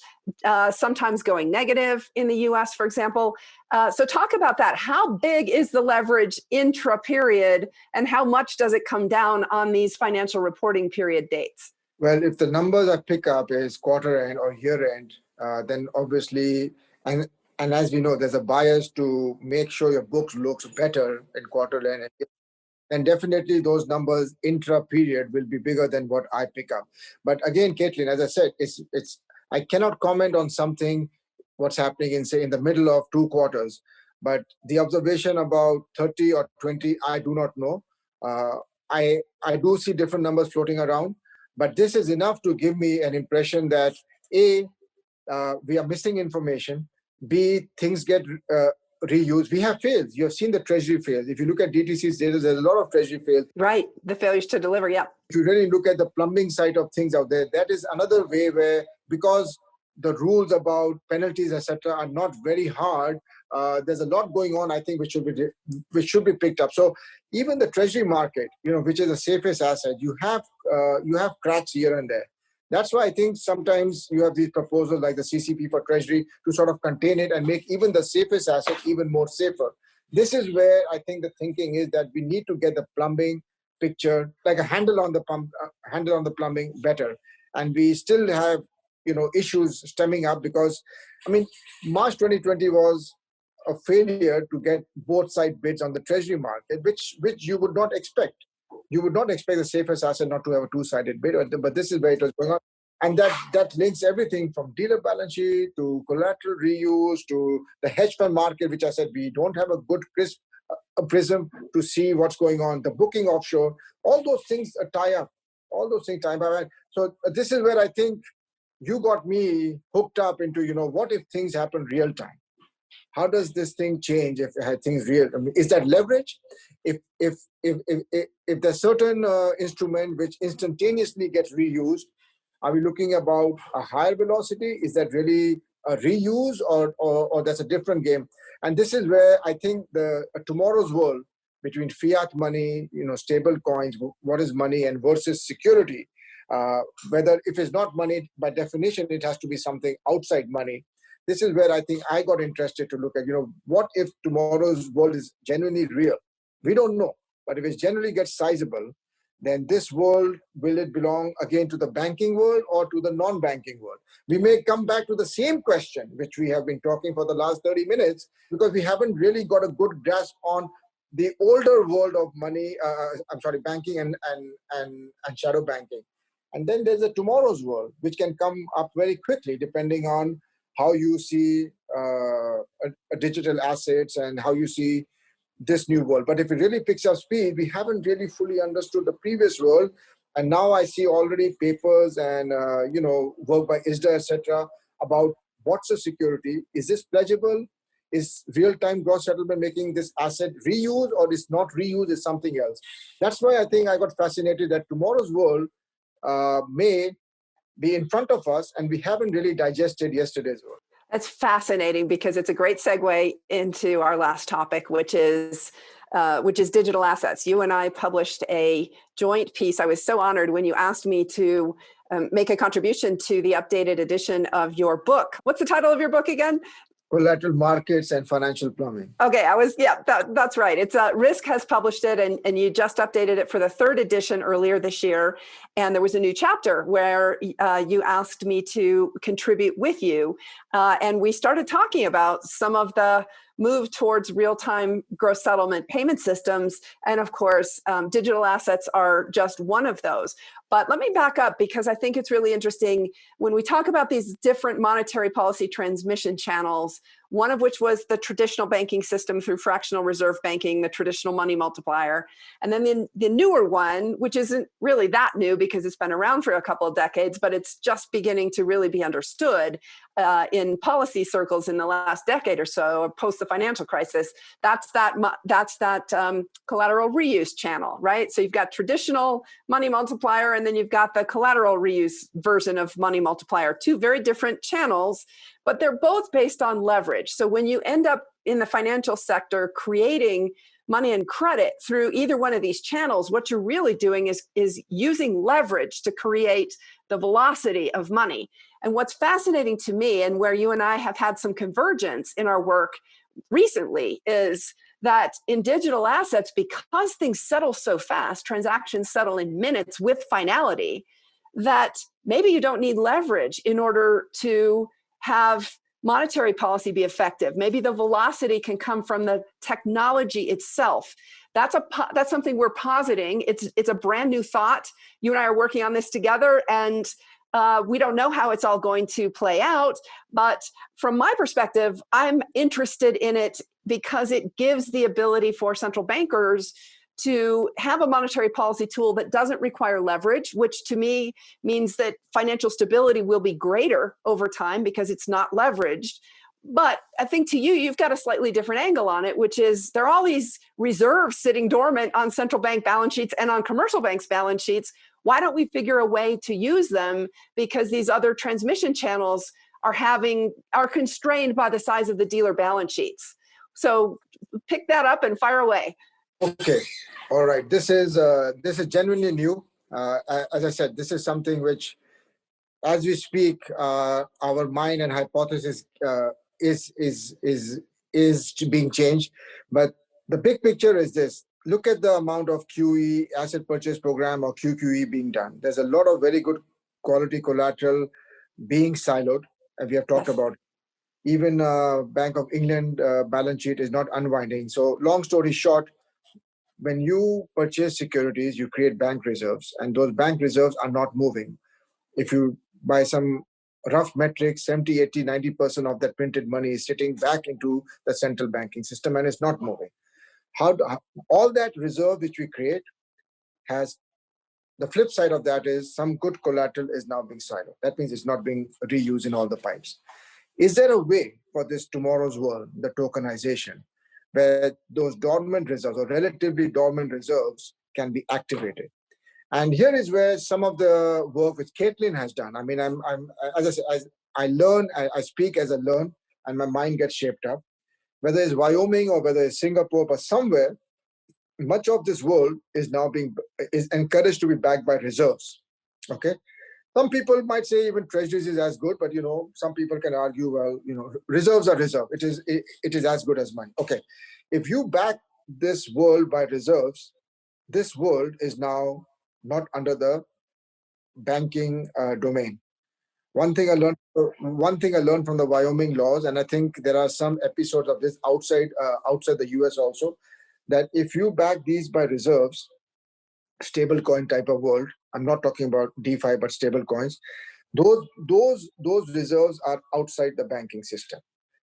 sometimes going negative in the US, for example. So talk about that. How big is the leverage intra-period and how much does it come down on these financial reporting period dates? Well, if the numbers I pick up is quarter end or year end, then obviously, and as we know, there's a bias to make sure your books looks better in quarter end. And definitely those numbers intra-period will be bigger than what I pick up. But again, Caitlin, as I said, it's I cannot comment on something, what's happening in the middle of 2 quarters. But the observation about 30 or 20, I do not know. I do see different numbers floating around. But this is enough to give me an impression that A, we are missing information. B, things get reused. We have fails. You have seen the treasury fails. If you look at DTC's data, there's a lot of treasury fails. Right, the failures to deliver, yeah. If you really look at the plumbing side of things out there, that is another way where, because the rules about penalties, etc., are not very hard, there's a lot going on, I think, which should be picked up. So even the treasury market, which is the safest asset, you have cracks here and there. That's why I think sometimes you have these proposals like the CCP for treasury to sort of contain it and make even the safest asset even more safer. This is where I think the thinking is that we need to get the plumbing picture, like a handle on the plumbing better. And we still have issues stemming up because, March 2020 was a failure to get both side bids on the treasury market, which you would not expect. You would not expect the safest asset not to have a two-sided bid, but this is where it was going on. And that links everything from dealer balance sheet to collateral reuse to the hedge fund market, which I said we don't have a good crisp prism to see what's going on. The booking offshore, all those things tie up. All those things tie up. So this is where I think you got me hooked up into, what if things happen real time? How does this thing change if things real? Is that leverage? If there's certain instrument which instantaneously gets reused, are we looking about a higher velocity? Is that really a reuse or that's a different game? And this is where I think tomorrow's world between fiat money, stable coins, what is money, and versus security. Whether if it's not money, by definition, it has to be something outside money. This is where I think I got interested to look at, what if tomorrow's world is genuinely real? We don't know. But if it generally gets sizable, then this world, will it belong again to the banking world or to the non-banking world? We may come back to the same question, which we have been talking for the last 30 minutes, because we haven't really got a good grasp on the older world of money, banking and shadow banking. And then there's a tomorrow's world, which can come up very quickly, depending on how you see digital assets and how you see this new world. But if it really picks up speed, we haven't really fully understood the previous world. And now I see already papers and, work by ISDA, etc., about what's the security. Is this pledgeable? Is real-time gross settlement making this asset reused, or is not reused, is something else? That's why I think I got fascinated that tomorrow's world may be in front of us, and we haven't really digested yesterday's world. That's fascinating because it's a great segue into our last topic, which is digital assets. You and I published a joint piece. I was so honored when you asked me to make a contribution to the updated edition of your book. What's the title of your book again? Collateral markets and financial plumbing. Okay, that's right. It's Risk has published it, and you just updated it for the third edition earlier this year. And there was a new chapter where you asked me to contribute with you, and we started talking about some of the move towards real-time gross settlement payment systems, and of course, digital assets are just one of those. But let me back up, because I think it's really interesting when we talk about these different monetary policy transmission channels, one of which was the traditional banking system through fractional reserve banking, the traditional money multiplier. And then the newer one, which isn't really that new because it's been around for a couple of decades, but it's just beginning to really be understood in policy circles in the last decade or so, post the financial crisis. That's that collateral reuse channel, right? So you've got traditional money multiplier, and then you've got the collateral reuse version of money multiplier, two very different channels, but they're both based on leverage. So when you end up in the financial sector creating money and credit through either one of these channels, what you're really doing is using leverage to create the velocity of money. And what's fascinating to me, and where you and I have had some convergence in our work recently, is that in digital assets, because things settle so fast, transactions settle in minutes with finality, that maybe you don't need leverage in order to have monetary policy be effective. Maybe the velocity can come from the technology itself. That's something we're positing. It's a brand new thought. You and I are working on this together, and we don't know how it's all going to play out. But from my perspective, I'm interested in it because it gives the ability for central bankers to have a monetary policy tool that doesn't require leverage, which to me means that financial stability will be greater over time because it's not leveraged. But I think to you, you've got a slightly different angle on it, which is there are all these reserves sitting dormant on central bank balance sheets and on commercial banks' balance sheets. Why don't we figure a way to use them? Because these other transmission channels are constrained by the size of the dealer balance sheets. So pick that up and fire away. Okay, all right. This is genuinely new. As I said, this is something which, as we speak, our mind and hypothesis is being changed. But the big picture is this: look at the amount of QE, asset purchase program, or QQE being done. There's a lot of very good quality collateral being siloed, and we have talked about it. Even Bank of England balance sheet is not unwinding. So long story short, when you purchase securities, you create bank reserves, and those bank reserves are not moving. If you, by some rough metrics, 70, 80, 90% of that printed money is sitting back into the central banking system and it's not moving. All that reserve which we create has, the flip side of that is some good collateral is now being siloed. That means it's not being reused in all the pipes. Is there a way for this tomorrow's world, the tokenization, where those dormant reserves or relatively dormant reserves can be activated? And here is where some of the work which Caitlin has done. I mean, as I said, I learn, I speak as I learn, and my mind gets shaped up. Whether it's Wyoming or whether it's Singapore, but somewhere, much of this world is now is encouraged to be backed by reserves. Okay. Some people might say even treasuries is as good, but some people can argue, well, reserves are reserve. It is as good as money. Okay, if you back this world by reserves, this world is now not under the banking domain. One thing I learned from the Wyoming laws, and I think there are some episodes of this outside the US also, that if you back these by reserves, stable coin type of world, I'm not talking about DeFi, but stable coins, those reserves are outside the banking system.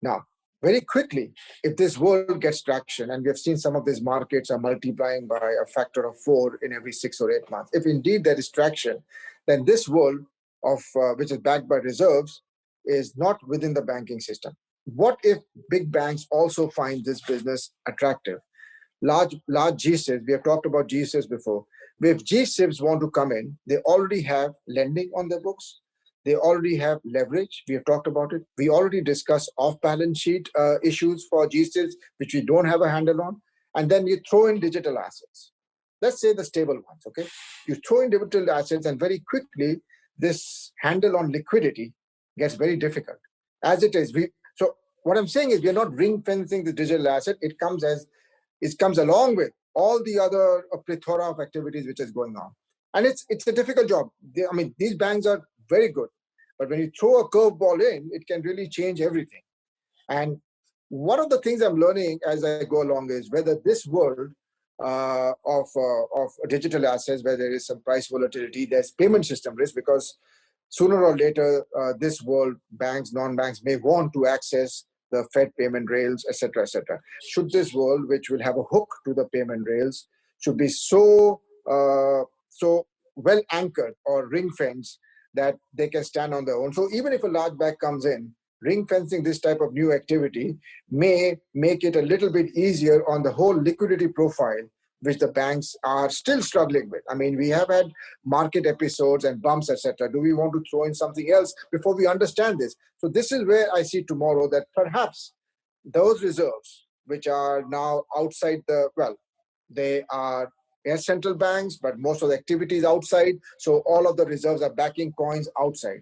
Now, very quickly, if this world gets traction, and we have seen some of these markets are multiplying by a factor of 4 in every 6 or 8 months, if indeed there is traction, then this world of which is backed by reserves is not within the banking system. What if big banks also find this business attractive? Large GSIBs, we have talked about GSIBs before. If GSIBs want to come in, they already have lending on their books. They already have leverage. We have talked about it. We already discussed off-balance sheet issues for GSIBs, which we don't have a handle on. And then you throw in digital assets. Let's say the stable ones, okay? You throw in digital assets and very quickly, this handle on liquidity gets very difficult. As it is, so what I'm saying is we are not ring fencing the digital asset. It comes along with all the other plethora of activities which is going on. And it's a difficult job. These banks are very good, but when you throw a curveball in, it can really change everything. And one of the things I'm learning as I go along is whether this world of digital assets, where there is some price volatility, there's payment system risk, because sooner or later, this world, banks, non-banks may want to access the Fed payment rails, etc., etc. Should this world, which will have a hook to the payment rails, should be so well anchored or ring fenced that they can stand on their own. So even if a large bank comes in, ring fencing this type of new activity may make it a little bit easier on the whole liquidity profile, which the banks are still struggling with. I mean, we have had market episodes and bumps, etc. Do we want to throw in something else before we understand this? So this is where I see tomorrow that perhaps those reserves, which are now outside they are central banks, but most of the activity is outside. So all of the reserves are backing coins outside.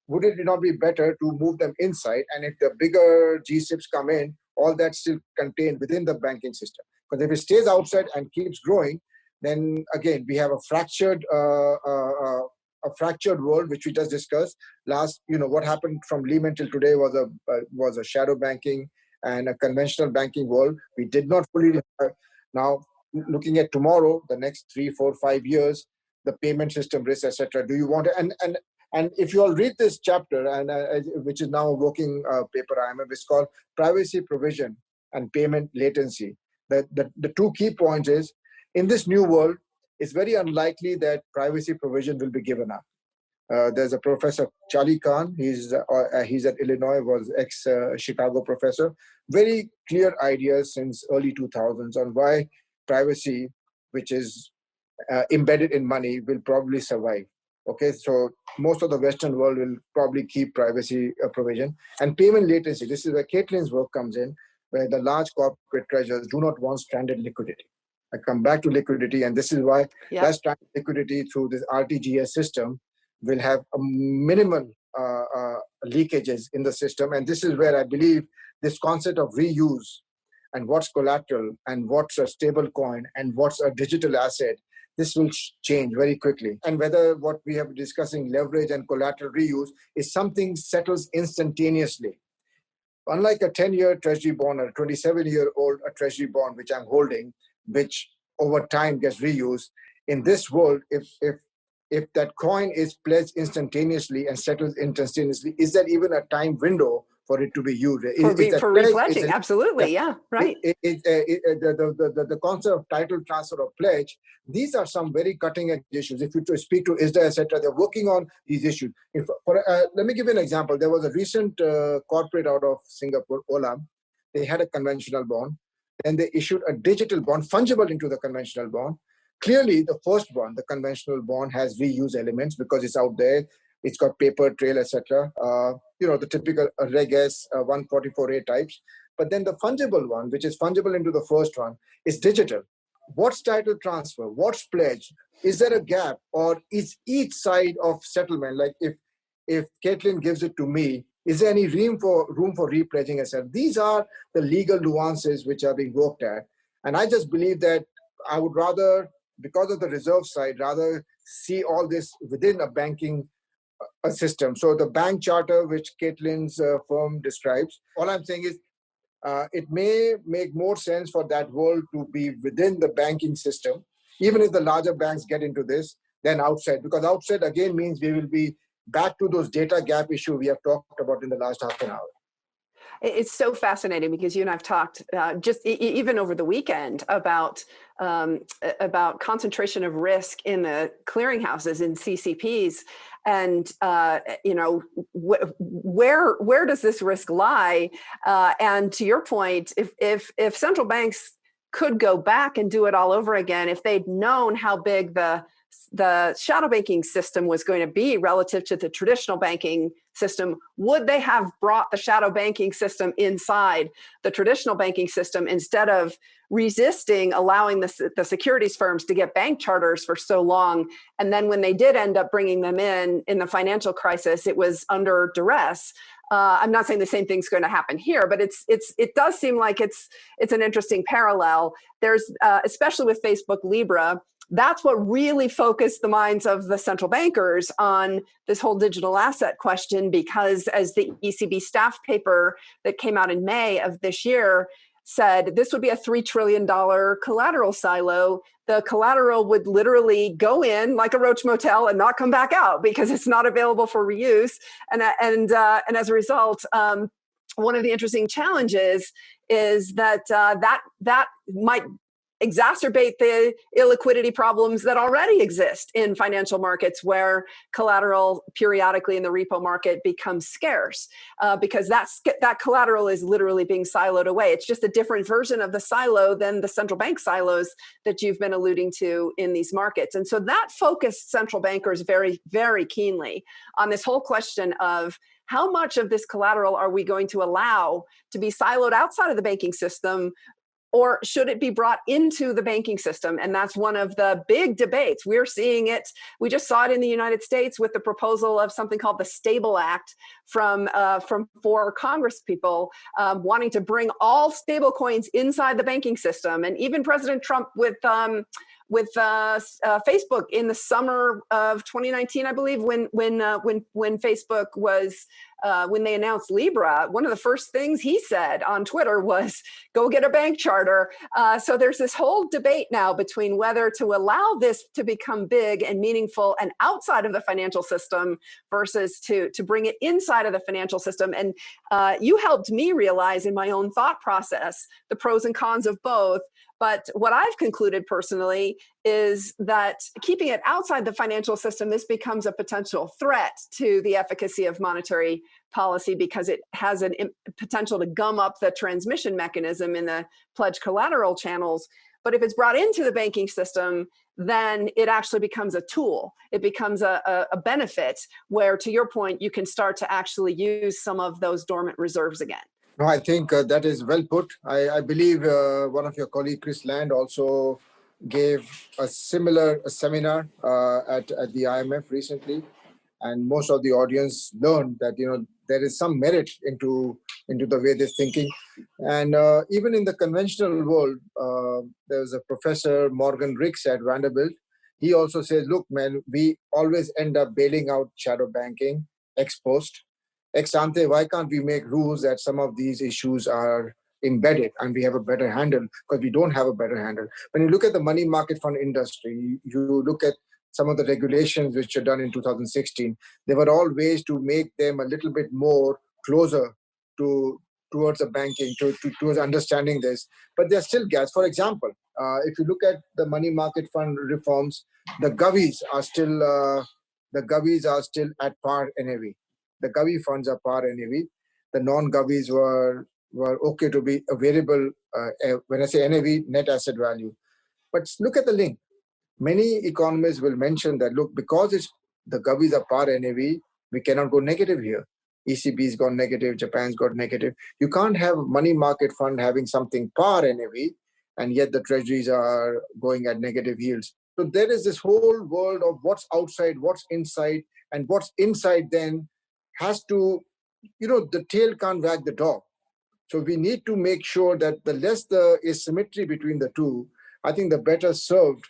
Would it not be better to move them inside? And if the bigger GSIPs come in, all that's still contained within the banking system. Because if it stays outside and keeps growing, then again we have a fractured world, which we just discussed. What happened from Lehman till today was a shadow banking and a conventional banking world. We did not fully. Now, looking at tomorrow, the next 3, 4, 5 years, the payment system risk, etc. Do you want to and if you all read this chapter, and which is now a working paper, it's called Privacy Provision and Payment Latency. The two key points is, in this new world, it's very unlikely that privacy provision will be given up. There's a professor, Charlie Khan, he's at Illinois, was ex-Chicago professor. Very clear ideas since early 2000s on why privacy, which is embedded in money, will probably survive. Okay, so most of the Western world will probably keep privacy provision. And payment latency, this is where Caitlin's work comes in, where the large corporate treasurers do not want stranded liquidity. I come back to liquidity, and this is why that stranded liquidity through this RTGS system will have a minimal leakages in the system. And this is where I believe this concept of reuse and what's collateral and what's a stable coin and what's a digital asset, this will change very quickly. And whether what we have been discussing, leverage and collateral reuse, is something settles instantaneously. Unlike a 10-year treasury bond or a 27-year-old treasury bond, which I'm holding, which over time gets reused, in this world, if that coin is pledged instantaneously and settles instantaneously, is there even a time window for it to be used? For repledging, absolutely, right. The concept of title transfer or pledge, these are some very cutting-edge issues. If you speak to ISDA, etc., they're working on these issues. Let me give you an example. There was a recent corporate out of Singapore, Olam. They had a conventional bond. Then they issued a digital bond, fungible into the conventional bond. Clearly, the first one, the conventional bond, has reuse elements because it's out there. It's got paper trail, etc. The typical Reg S 144A types. But then the fungible one, which is fungible into the first one, is digital. What's title transfer? What's pledge? Is there a gap? Or is each side of settlement, like if Caitlin gives it to me, is there any room for repledging, etc.? These are the legal nuances which are being worked at. And I just believe that I would rather, because of the reserve side, rather see all this within a banking system. So the bank charter, which Caitlin's firm describes, all I'm saying is it may make more sense for that world to be within the banking system, even if the larger banks get into this, than outside. Because outside, again, means we will be back to those data gap issue we have talked about in the last half an hour. It's so fascinating because you and I've talked just even over the weekend about concentration of risk in the clearinghouses in CCPs, and where does this risk lie? And to your point, if central banks could go back and do it all over again, if they'd known how big the the shadow banking system was going to be relative to the traditional banking system, would they have brought the shadow banking system inside the traditional banking system instead of resisting allowing the securities firms to get bank charters for so long? And then when they did end up bringing them in the financial crisis, it was under duress. I'm not saying the same thing's going to happen here, but it does seem like it's an interesting parallel. There's especially with Facebook Libra, that's what really focused the minds of the central bankers on this whole digital asset question, because as the ECB staff paper that came out in May of this year said, this would be a $3 trillion collateral silo. The collateral would literally go in like a Roach Motel and not come back out because it's not available for reuse. And as a result, one of the interesting challenges is that that might exacerbate the illiquidity problems that already exist in financial markets, where collateral periodically in the repo market becomes scarce because that collateral is literally being siloed away. It's just a different version of the silo than the central bank silos that you've been alluding to in these markets. And so that focused central bankers very, very keenly on this whole question of how much of this collateral are we going to allow to be siloed outside of the banking system, or should it be brought into the banking system? And that's one of the big debates. We're seeing it. We just saw it in the United States with the proposal of something called the Stable Act from 4 Congress people wanting to bring all stable coins inside the banking system. And even President Trump with Facebook in the summer of 2019, I believe, when Facebook was when they announced Libra, one of the first things he said on Twitter was, "Go get a bank charter." So there's this whole debate now between whether to allow this to become big and meaningful and outside of the financial system versus to bring it inside of the financial system. And you helped me realize in my own thought process the pros and cons of both. But what I've concluded personally is that keeping it outside the financial system, this becomes a potential threat to the efficacy of monetary policy because it has a potential to gum up the transmission mechanism in the pledge collateral channels. But if it's brought into the banking system, then it actually becomes a tool. It becomes a benefit where, to your point, you can start to actually use some of those dormant reserves again. No, I think that is well put. I believe one of your colleagues, Chris Land, also gave a similar seminar at the IMF recently, and most of the audience learned that there is some merit into the way they're thinking. And even in the conventional world, there's a professor, Morgan Ricks at Vanderbilt. He also says, look, man, we always end up bailing out shadow banking ex post. Ex ante, why can't we make rules that some of these issues are embedded and we have a better handle? Because we don't have a better handle. When you look at the money market fund industry, you look at some of the regulations which are done in 2016, there were all ways to make them a little bit more closer towards the banking, towards understanding this. But there are still gaps. For example, if you look at the money market fund reforms, the govies are still at par NAV. The govie funds are par NAV. The non-govies were okay to be a variable, when I say NAV, net asset value. But look at the link. Many economists will mention that, look, because the govies are par NAV, we cannot go negative here. ECB's gone negative, Japan's got negative. You can't have money market fund having something par NAV, and yet the treasuries are going at negative yields. So there is this whole world of what's outside, what's inside, and what's inside then has to, the tail can't wag the dog. So we need to make sure that the less the asymmetry between the two, I think the better served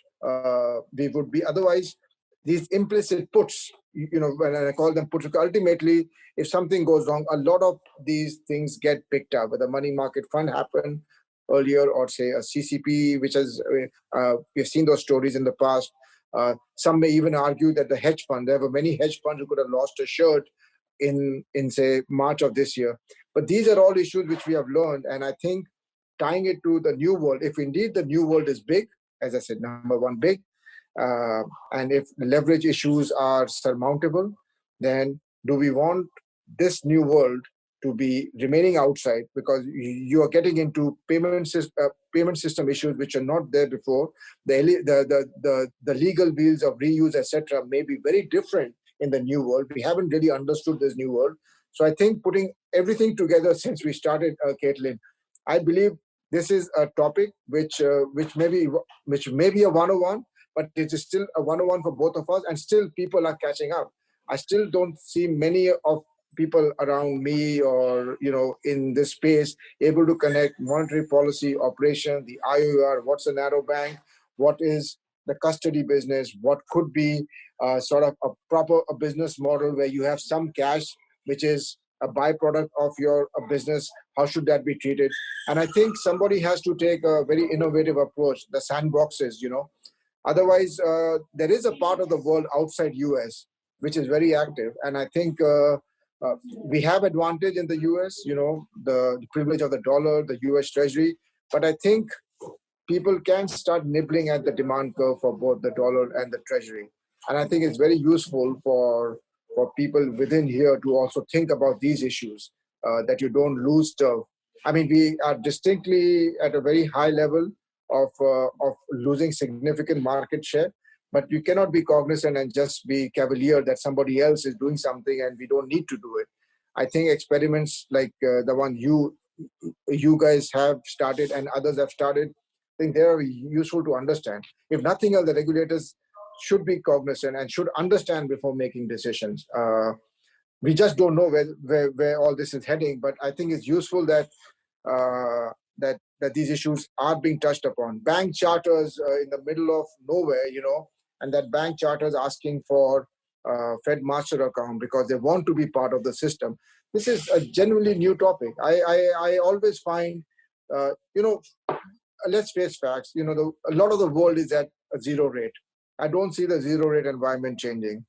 we would be. Otherwise, these implicit puts, when I call them puts, ultimately, if something goes wrong, a lot of these things get picked up. Whether money market fund happened earlier, or say a CCP, which has, we've seen those stories in the past. Some may even argue that the hedge fund, there were many hedge funds who could have lost a shirt in say March of this year. But these are all issues which we have learned, and I think tying it to the new world, if indeed the new world is big, as I said, number one, big, and if the leverage issues are surmountable, then do we want this new world to be remaining outside, because you are getting into payment system issues which are not there before. The legal wheels of reuse, etc., may be very different in the new world. We haven't really understood this new world. So I think putting everything together since we started, Caitlin, I believe this is a topic which may be a 101, but it is still a 101 for both of us, and still people are catching up. I still don't see many of people around me or in this space able to connect monetary policy, operation, the IOR, what's a narrow bank, what is the custody business, what could be sort of a proper business model where you have some cash which is a byproduct of your business. How should that be treated? And I think somebody has to take a very innovative approach, the sandboxes. Otherwise, there is a part of the world outside US which is very active, and I think we have advantage in the US. The privilege of the dollar, the US Treasury, but I think people can start nibbling at the demand curve for both the dollar and the Treasury, and I think it's very useful for people within here to also think about these issues, that you don't lose turf. I mean, we are distinctly at a very high level of losing significant market share, but you cannot be cognizant and just be cavalier that somebody else is doing something and we don't need to do it. I think experiments like the one you guys have started and others have started, I think they are useful to understand. If nothing else, the regulators should be cognizant and should understand before making decisions. We just don't know where all this is heading, but I think it's useful that that these issues are being touched upon. Bank charters in the middle of nowhere, and that bank charter is asking for Fed master account because they want to be part of the system. This is a genuinely new topic. I always find, let's face facts. A lot of the world is at a zero rate. I don't see the zero rate environment changing.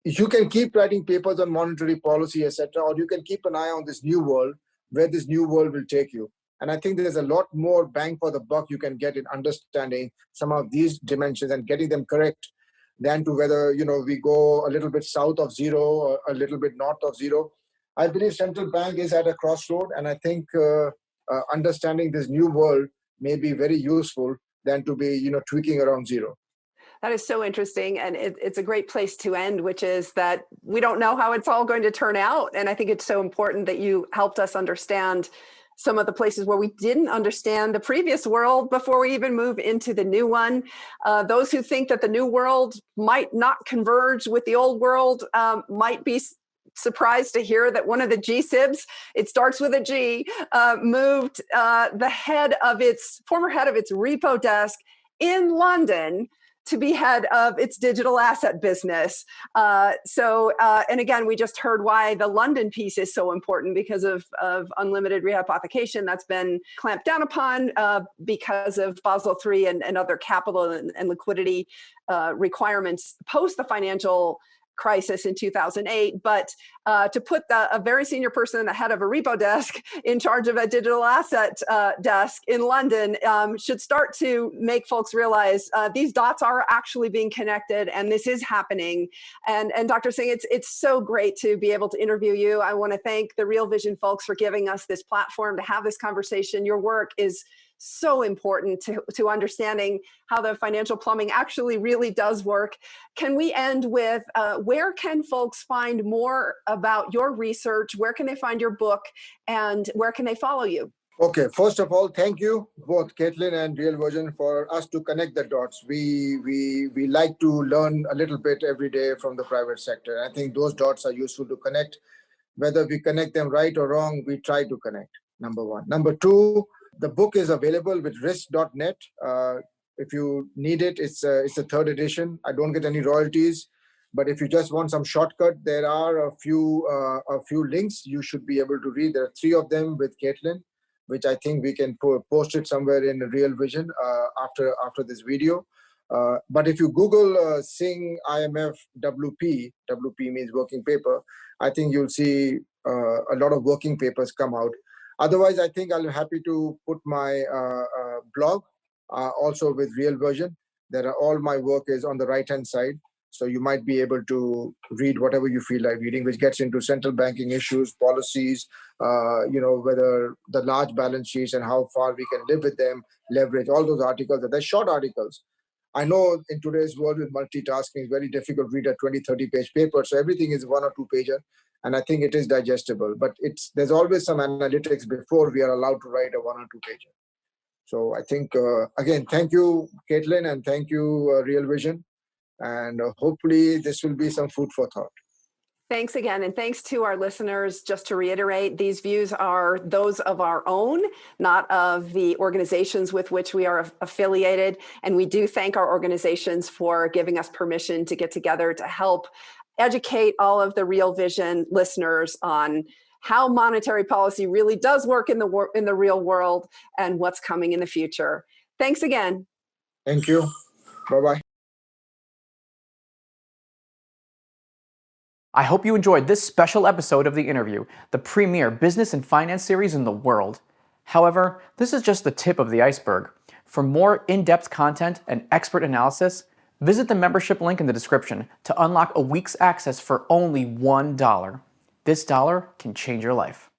You can keep writing papers on monetary policy, etc., or you can keep an eye on this new world, where this new world will take you. And I think there's a lot more bang for the buck you can get in understanding some of these dimensions and getting them correct than to whether we go a little bit south of zero or a little bit north of zero. I believe central bank is at a crossroad, and I think understanding this new world may be very useful than to be tweaking around zero. That is so interesting. And it's a great place to end, which is that we don't know how it's all going to turn out. And I think it's so important that you helped us understand some of the places where we didn't understand the previous world before we even move into the new one. Those who think that the new world might not converge with the old world might be surprised to hear that one of the GSIBs, it starts with a G, moved the former head of its repo desk in London to be head of its digital asset business. And again, we just heard why the London piece is so important because of unlimited rehypothecation that's been clamped down upon because of Basel III and other capital and liquidity requirements post the financial crisis in 2008, but to put a very senior person, the head of a repo desk, in charge of a digital asset desk in London should start to make folks realize these dots are actually being connected and this is happening. And Dr. Singh, it's so great to be able to interview you. I want to thank the Real Vision folks for giving us this platform to have this conversation. Your work is so important to understanding how the financial plumbing actually really does work. Can we end with where can folks find more about your research? Where can they find your book? And where can they follow you? Okay, first of all, thank you, both Caitlin and Real Version, for us to connect the dots. We like to learn a little bit every day from the private sector. I think those dots are useful to connect. Whether we connect them right or wrong, we try to connect, number one. Number two, the book is available with risk.net. If you need it, it's a third edition. I don't get any royalties, but if you just want some shortcut, there are a few links you should be able to read. There are 3 of them with Caitlin, which I think we can post it somewhere in Real Vision after this video. But if you Google Singh IMF WP means working paper, I think you'll see a lot of working papers come out. Otherwise, I think I'm happy to put my blog also with Real Version. All my work is on the right-hand side. So you might be able to read whatever you feel like reading, which gets into central banking issues, policies, whether the large balance sheets and how far we can live with them, leverage, all those articles. They're short articles. I know in today's world with multitasking, it's very difficult to read a 20, 30-page paper. So everything is 1 or 2 pager. And I think it is digestible. But there's always some analytics before we are allowed to write a 1 or 2 pager. So I think, again, thank you, Caitlin, and thank you, Real Vision. And hopefully this will be some food for thought. Thanks again, and thanks to our listeners. Just to reiterate, these views are those of our own, not of the organizations with which we are affiliated. And we do thank our organizations for giving us permission to get together to help educate all of the Real Vision listeners on how monetary policy really does work in the real world and what's coming in the future. Thanks again. Thank you. Bye-bye. I hope you enjoyed this special episode of The Interview, the premier business and finance series in the world. However, this is just the tip of the iceberg. For more in-depth content and expert analysis, visit the membership link in the description to unlock a week's access for only $1. This dollar can change your life.